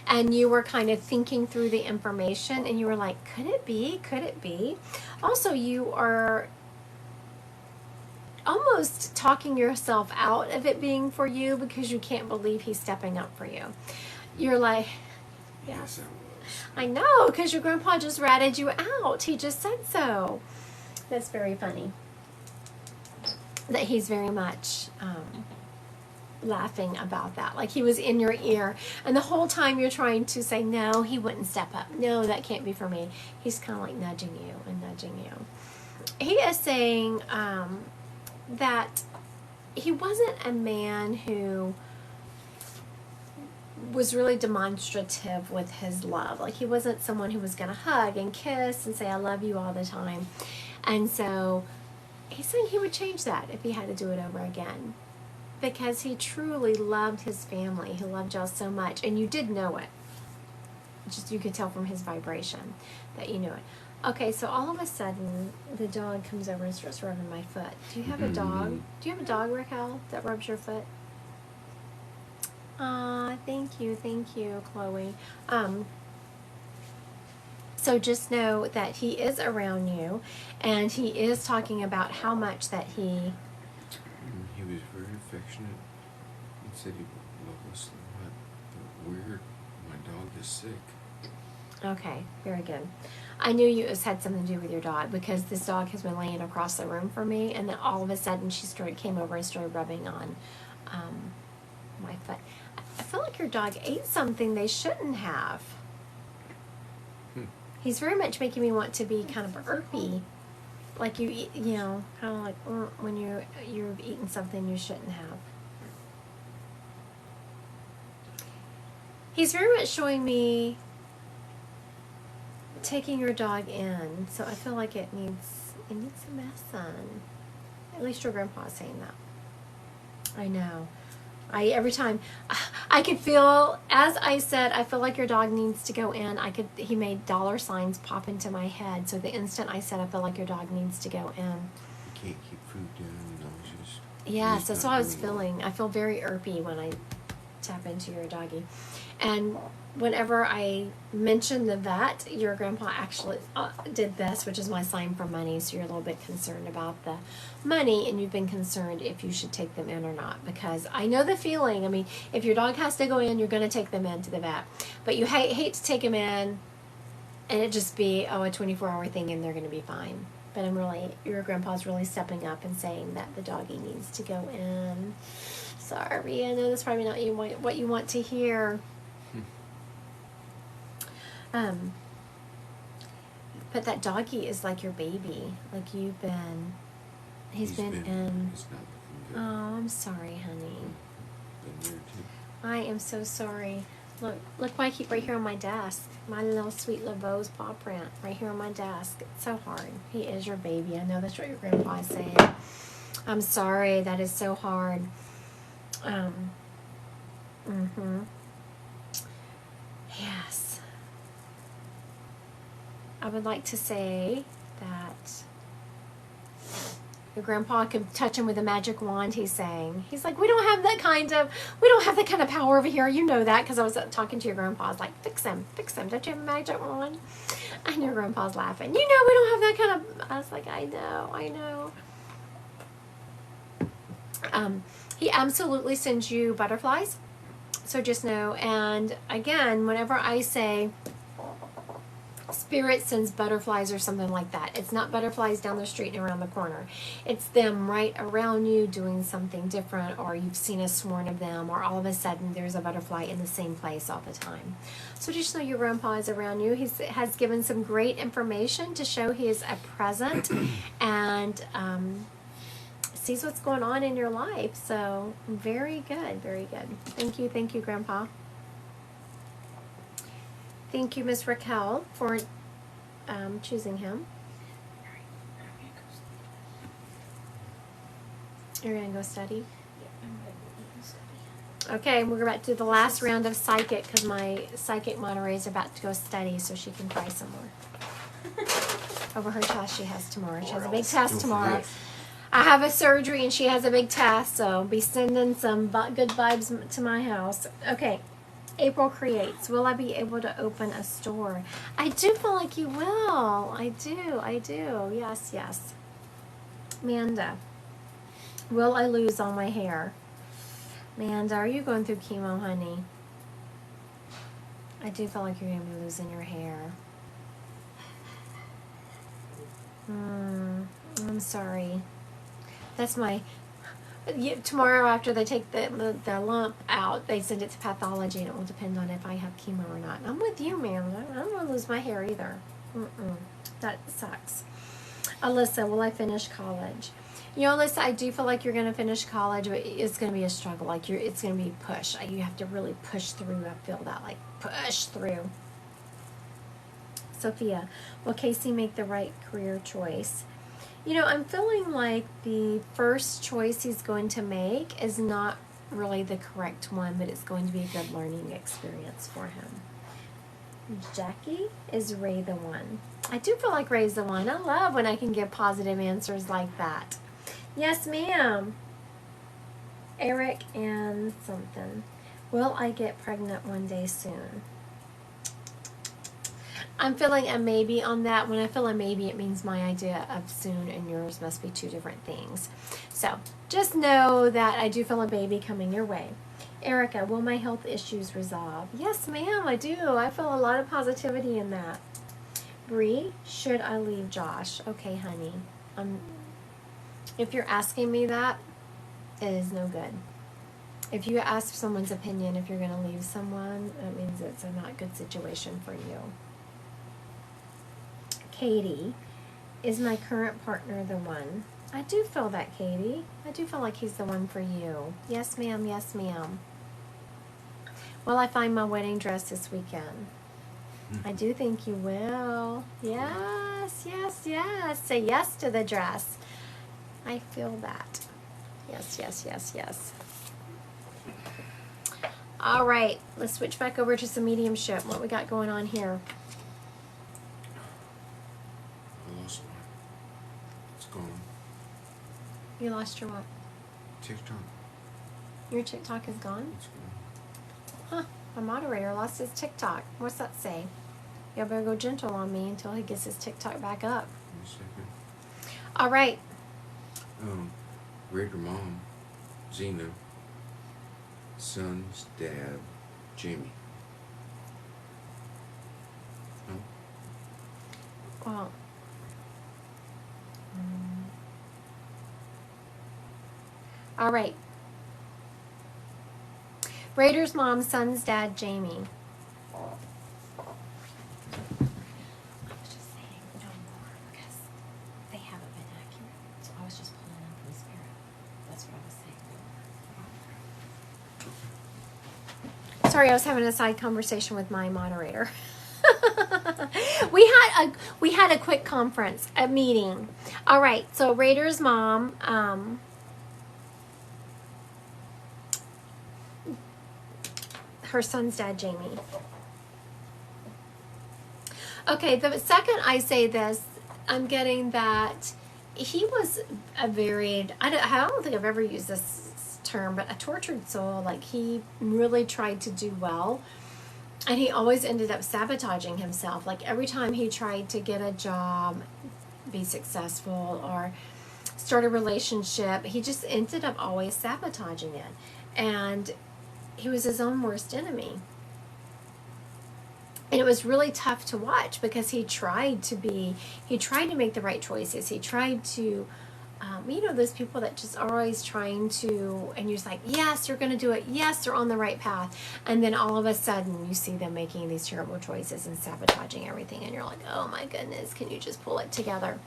and you were kind of thinking through the information and you were like, could it be? Could it be? Also, you are almost talking yourself out of it being for you because you can't believe he's stepping up for you. You're like,
Yes, I was.
I know, because your grandpa just ratted you out. He just said so. That's very funny. That he's very much laughing about that. Like he was in your ear. And the whole time you're trying to say, no, he wouldn't step up. No, that can't be for me. He's kind of like nudging you and nudging you. He is saying that he wasn't a man who was really demonstrative with his love. Like he wasn't someone who was going to hug and kiss and say, I love you all the time. And so he's saying he would change that if he had to do it over again. Because he truly loved his family. He loved y'all so much. And you did know it. Just you could tell from his vibration that you knew it. Okay, so all of a sudden, the dog comes over and starts rubbing my foot. Do you have a dog? Do you have a dog, Raquel, that rubs your foot? Thank you, Chloe. So just know that he is around you, and he is talking about how much that he...
He was very affectionate. He said he would love us a lot. But weird, my dog is sick.
Okay, very good. I knew it had something to do with your dog because this dog has been laying across the room from me, and then all of a sudden she came over and started rubbing on my foot. I feel like your dog ate something they shouldn't have. He's very much making me want to be kind of irpy, like you eat, you know, kind of like when you've eaten something you shouldn't have. He's very much showing me taking your dog in, so I feel like it needs a medicine. At least your grandpa's saying that. I know. Every time I could feel, as I said, I feel like your dog needs to go in. He made dollar signs pop into my head. So the instant I said, I feel like your dog needs to go in.
You can't keep food down, nauseous.
Yes, that's what I was feeling. I feel very irpy when I tap into your doggy. And whenever I mentioned the vet, your grandpa actually did this, which is my sign for money. So you're a little bit concerned about the money, and you've been concerned if you should take them in or not. Because I know the feeling. I mean, if your dog has to go in, you're going to take them in to the vet. But you hate to take them in and it just be, a 24-hour thing and they're going to be fine. But your grandpa's really stepping up and saying that the doggy needs to go in. Sorry, I know that's probably not what you want to hear. But that doggy is like your baby. Like he's been in.
It's not looking good.
Oh, I'm sorry, honey.
Been there too.
I am so sorry. Look what I keep right here on my desk. My little sweet LeBeau's paw print right here on my desk. It's so hard. He is your baby. I know that's what your grandpa is saying. I'm sorry. That is so hard. Yes. I would like to say that your grandpa could touch him with a magic wand, he's saying. He's like, we don't have that kind of power over here. You know that because I was talking to your grandpa. I was like, fix him. Don't you have a magic wand? And your grandpa's laughing. You know we don't have that kind of... I was like, I know. He absolutely sends you butterflies. So just know. And again, whenever I say... Spirit sends butterflies or something like that. It's not butterflies down the street and around the corner. It's them right around you doing something different, or you've seen a swarm of them, or all of a sudden there's a butterfly in the same place all the time. So just know your grandpa is around you. He has given some great information to show he is a present and sees what's going on in your life. So very good, very good. Thank you, Grandpa. Thank you, Miss Raquel, for choosing him. You're going to go study?
Yeah, I'm going to study.
Okay, we're about to do the last round of psychic because my psychic Monterey is about to go study so she can cry some more. Over her test she has tomorrow. She has a big test tomorrow. I have a surgery and she has a big test, so be sending some good vibes to my house. Okay. April creates. Will I be able to open a store? I do feel like you will. I do. Yes. Amanda. Will I lose all my hair? Amanda, are you going through chemo, honey? I do feel like you're going to be losing your hair. I'm sorry. That's my... Tomorrow after they take the lump out, they send it to pathology, and it will depend on if I have chemo or not. And I'm with you, ma'am. I don't want to lose my hair either. That sucks. Alyssa, will I finish college? You know, Alyssa, I do feel like you're going to finish college, but it's going to be a struggle. Like, it's going to be push. You have to really push through. I feel that, like, push through. Sophia, will Casey make the right career choice? You know, I'm feeling like the first choice he's going to make is not really the correct one, but it's going to be a good learning experience for him. Jackie, is Ray the one? I do feel like Ray's the one. I love when I can give positive answers like that. Yes, ma'am. Eric and something. Will I get pregnant one day soon? I'm feeling a maybe on that. When I feel a maybe, it means my idea of soon and yours must be two different things. So just know that I do feel a baby coming your way. Erica, will my health issues resolve? Yes, ma'am, I do. I feel a lot of positivity in that. Bree, should I leave Josh? Okay, honey. If you're asking me that, it is no good. If you ask someone's opinion, if you're going to leave someone, that means it's a not good situation for you. Katie, is my current partner the one? I do feel that, Katie. I do feel like he's the one for you. Yes, ma'am. Yes, ma'am. Will I find my wedding dress this weekend? I do think you will. Yes. Say yes to the dress. I feel that. Yes. All right. Let's switch back over to some mediumship. What we got going on here? You lost your what?
TikTok.
Your TikTok is gone?
It's gone.
Huh. My moderator lost his TikTok. What's that say? Y'all better go gentle on me until he gets his TikTok back up.
Give me a second.
All right.
Raider mom, Zena. Son's dad, Jamie. No?
Well. All right. Raider's mom, son's dad, Jamie. I was just saying no more because they haven't been accurate. So I was just pulling up from spirit. That's what I was saying. Sorry, I was having a side conversation with my moderator. we had a quick conference, a meeting. All right, so Raider's mom, her son's dad, Jamie. Okay, the second I say this, I'm getting that he was a varied, I don't think I've ever used this term, but a tortured soul. Like, he really tried to do well, and he always ended up sabotaging himself. Like, every time he tried to get a job, be successful, or start a relationship, he just ended up always sabotaging it. And he was his own worst enemy. And it was really tough to watch because he tried to make the right choices. He tried to, those people that just are always trying to, and you're just like, yes, you're going to do it. Yes, they're on the right path. And then all of a sudden you see them making these terrible choices and sabotaging everything. And you're like, oh my goodness, can you just pull it together?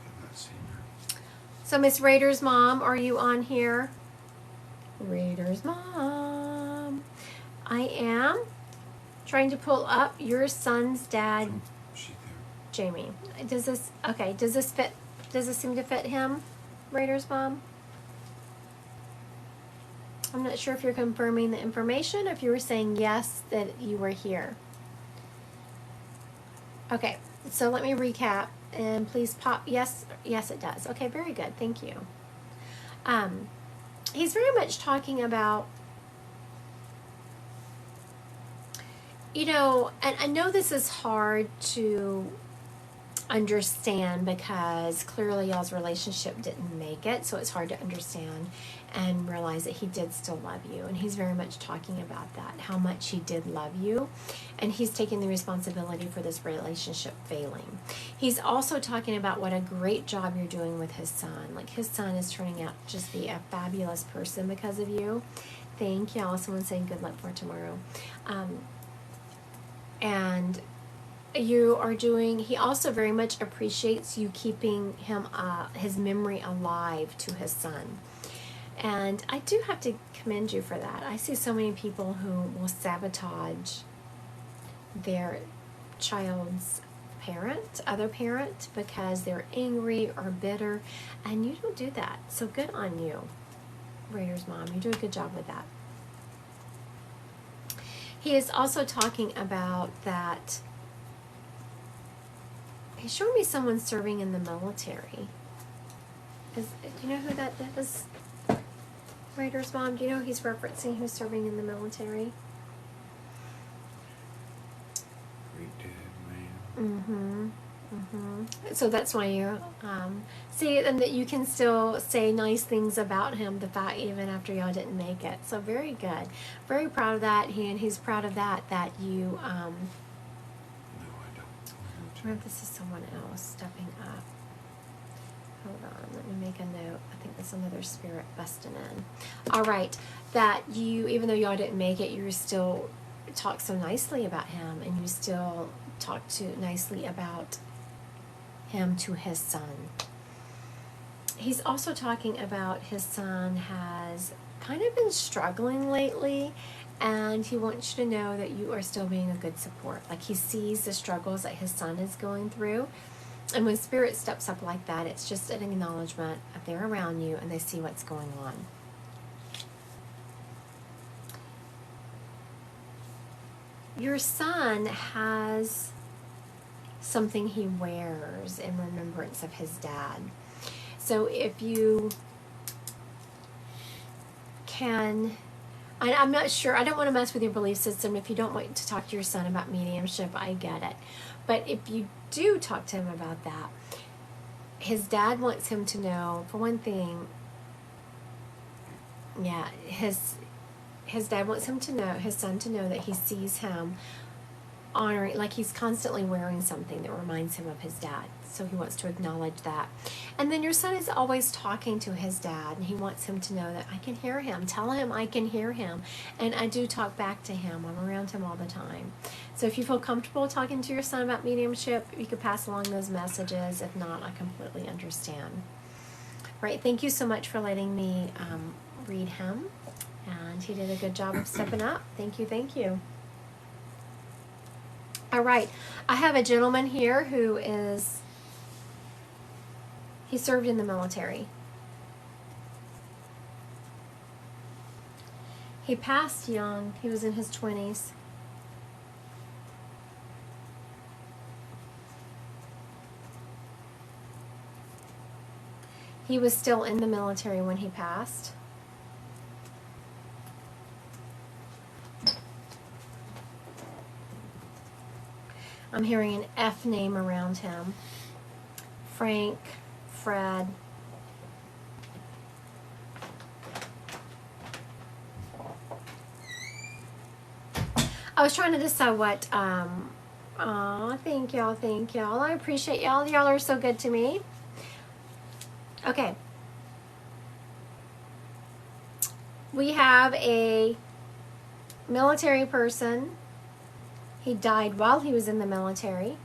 I'm not seeing her.
So Miss Raider's mom, are you on here? Raider's mom. I am trying to pull up your son's dad,
She's there.
Jamie. Does this fit? Does this seem to fit him, Raider's mom? I'm not sure if you're confirming the information or if you were saying yes, that you were here. Okay, so let me recap. And please pop, yes, yes it does. Okay, very good, thank you. He's very much talking about, and I know this is hard to understand because clearly y'all's relationship didn't make it, so it's hard to understand and realize that he did still love you. And he's very much talking about that, how much he did love you, and he's taking the responsibility for this relationship failing. He's also talking about what a great job you're doing with his son. Like, his son is turning out to just be a fabulous person because of you. Thank y'all. Someone's saying good luck for tomorrow. And you are doing, he also very much appreciates you keeping him, his memory alive to his son. And I do have to commend you for that. I see so many people who will sabotage their child's other parent, because they're angry or bitter, and you don't do that. So good on you, Raiders mom. You do a good job with that. He is also talking about that. He's showing me someone serving in the military. Do you know who that is? Raiders mom, do you know who he's referencing who's serving in the military?
Great dad, man.
So that's why you see, and that you can still say nice things about him, the fact even after y'all didn't make it. So very good, very proud of that. He's proud of that you.
No, I don't.
I wonder if this is someone else stepping up. Hold on, let me make a note. I think that's another spirit busting in. All right, that you, even though y'all didn't make it, you still talk so nicely about him, and you still talk nicely about him to his son. He's also talking about his son has kind of been struggling lately, and he wants you to know that you are still being a good support. Like, he sees the struggles that his son is going through. And when spirit steps up like that, it's just an acknowledgement that they're around you and they see what's going on. Your son has something he wears in remembrance of his dad. So if you can, I'm not sure, I don't want to mess with your belief system. If you don't want to talk to your son about mediumship, I get it. But if you do talk to him about that, his dad wants him to know, for one thing, yeah, his dad wants him to know, his son to know, that he sees him honoring, like he's constantly wearing something that reminds him of his dad. So he wants to acknowledge that. And then your son is always talking to his dad, and he wants him to know that I can hear him. Tell him I can hear him. And I do talk back to him. I'm around him all the time. So if you feel comfortable talking to your son about mediumship, you could pass along those messages. If not, I completely understand. Right, thank you so much for letting me read him. And he did a good job of stepping up. Thank you, thank you. All right, I have a gentleman here who he served in the military. He passed young. He was in his 20s. He was still in the military when he passed. I'm hearing an F name around him. Frank, Fred. I was trying to decide what, thank y'all. I appreciate y'all. Y'all are so good to me. Okay. We have a military person. He died while he was in the military.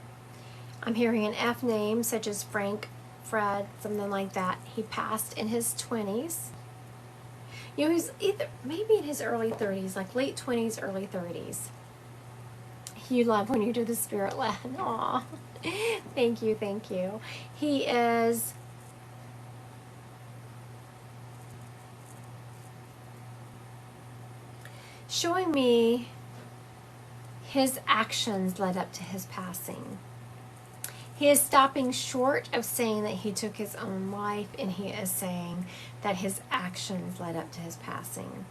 I'm hearing an F name, such as Frank, Fred, something like that. He passed in his 20s. You know, he's maybe in his early 30s, like late 20s, early 30s. You love when you do the spirit land. Aw. Thank you, thank you. He is showing me his actions led up to his passing. He is stopping short of saying that he took his own life, and he is saying that his actions led up to his passing.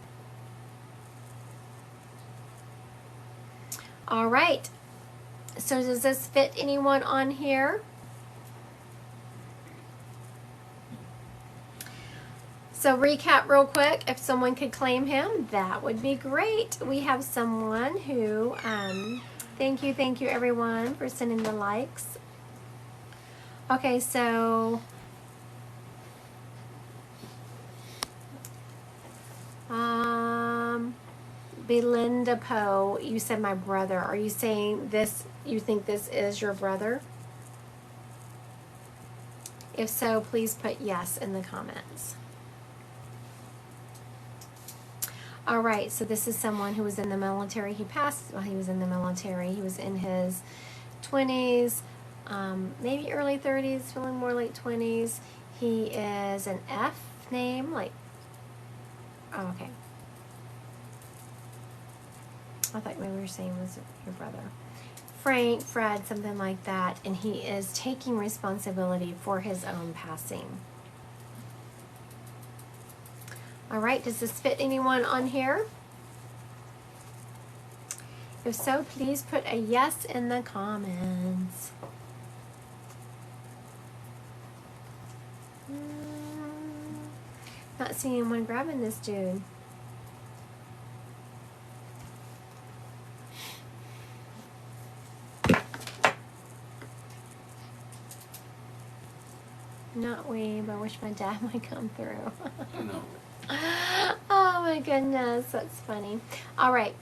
All right. So does this fit anyone on here? So recap real quick. If someone could claim him, that would be great. We have someone who, thank you everyone for sending the likes. Okay, so Belinda Poe, you said my brother. Are you saying this, you think this is your brother? If so, please put yes in the comments. All right, so this is someone who was in the military. He passed while he was in the military. He was in his 20s, maybe early 30s, feeling more late 20s. He is an F name, like, oh, okay. I thought maybe we were saying was your brother. Frank, Fred, something like that. And he is taking responsibility for his own passing. All right, does this fit anyone on here? If so, please put a yes in the comments. Not seeing anyone grabbing this dude. Not weeb. I wish my dad might come through.
No.
Oh my goodness, that's funny. All right.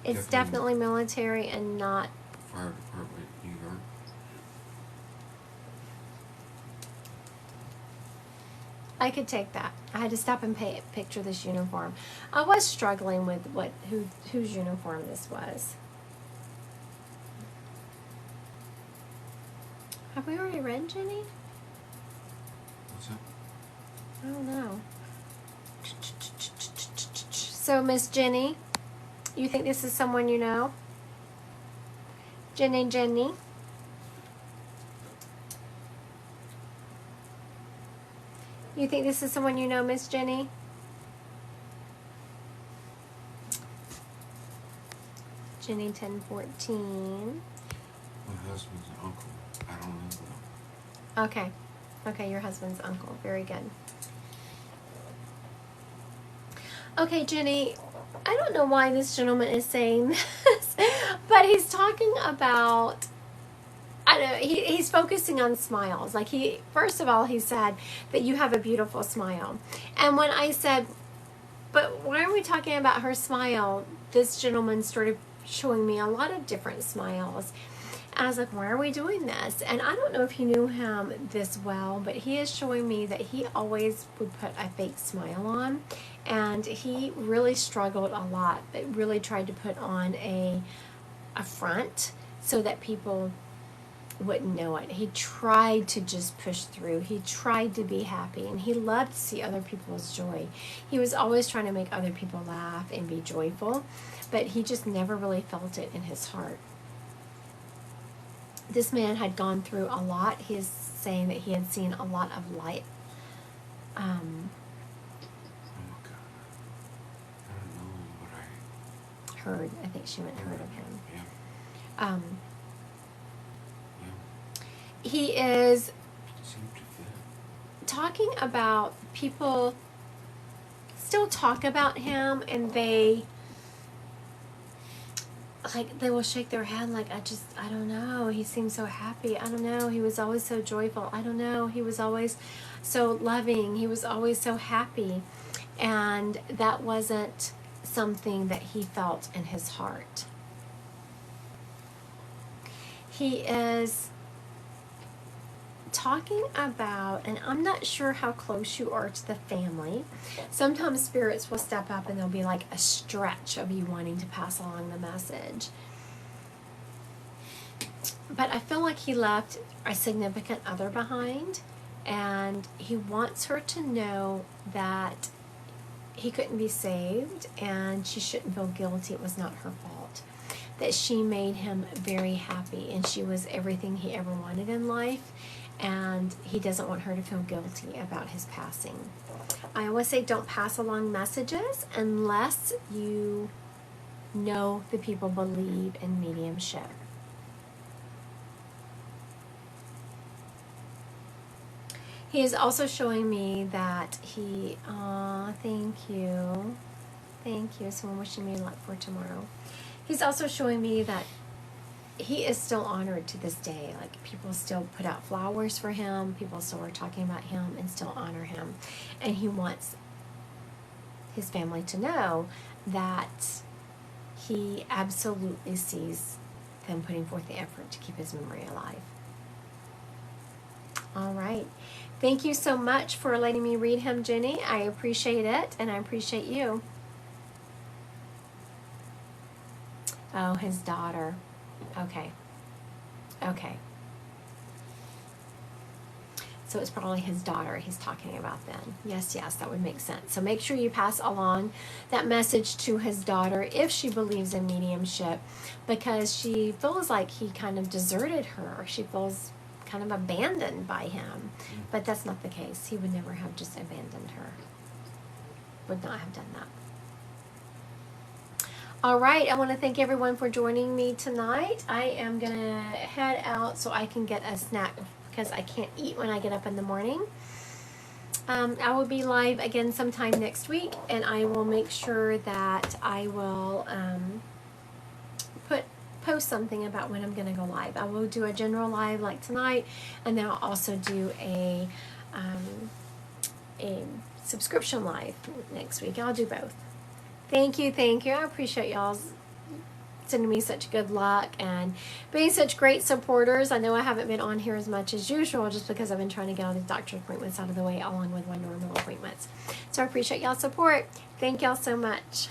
It's definitely military and not
Fire Department, New York.
I could take that. I had to stop and picture this uniform. I was struggling with whose uniform this was. Have we already read Jenny?
What's that?
I don't know. So, Miss Jenny, you think this is someone you know? Jenny. You think this is someone you know, Miss Jenny? Jenny 1014.
My husband's uncle. I don't know though.
Okay. Okay, your husband's uncle. Very good. Okay, Jenny, I don't know why this gentleman is saying this, but he's talking about, I don't know, he's focusing on smiles. Like first of all, he said that you have a beautiful smile. And when I said, but why are we talking about her smile? This gentleman started showing me a lot of different smiles. And I was like, why are we doing this? And I don't know if he knew him this well, but he is showing me that he always would put a fake smile on. And he really struggled a lot, but really tried to put on a front so that people wouldn't know it. He tried to just push through. He tried to be happy, and he loved to see other people's joy. He was always trying to make other people laugh and be joyful, but he just never really felt it in his heart. This man had gone through a lot. He is saying that he had seen a lot of light.
Oh my God. I don't know what I
Heard. I think she meant heard of him.
Yeah.
He is
Seemed to fit.
talking about people still talk about him, and they will shake their head like, I don't know, he seemed so happy, I don't know, he was always so joyful, I don't know, he was always so loving, he was always so happy. And that wasn't something that he felt in his heart. He is talking about, and I'm not sure how close you are to the family. Sometimes spirits will step up and there'll be like a stretch of you wanting to pass along the message. But I feel like he left a significant other behind, and he wants her to know that he couldn't be saved and she shouldn't feel guilty. It was not her fault. that she made him very happy, and she was everything he ever wanted in life, and he doesn't want her to feel guilty about his passing. I always say don't pass along messages unless you know the people believe in mediumship. He is also showing me that he, thank you. Thank you. Someone wishing me luck for tomorrow. He's also showing me that he is still honored to this day. Like, people still put out flowers for him. People still are talking about him and still honor him. And he wants his family to know that he absolutely sees them putting forth the effort to keep his memory alive. All right. Thank you so much for letting me read him, Jenny. I appreciate it, and I appreciate you. Oh, his daughter. Okay. Okay. So it's probably his daughter he's talking about then. Yes, that would make sense. So make sure you pass along that message to his daughter if she believes in mediumship, because she feels like he kind of deserted her. She feels kind of abandoned by him. But that's not the case. He would never have just abandoned her. Would not have done that. All right, I want to thank everyone for joining me tonight. I am going to head out so I can get a snack because I can't eat when I get up in the morning. I will be live again sometime next week, and I will make sure that I will post something about when I'm going to go live. I will do a general live like tonight, and then I'll also do a subscription live next week. I'll do both. Thank you. I appreciate y'all sending me such good luck and being such great supporters. I know I haven't been on here as much as usual just because I've been trying to get all these doctor's appointments out of the way along with my normal appointments. So I appreciate y'all's support. Thank y'all so much.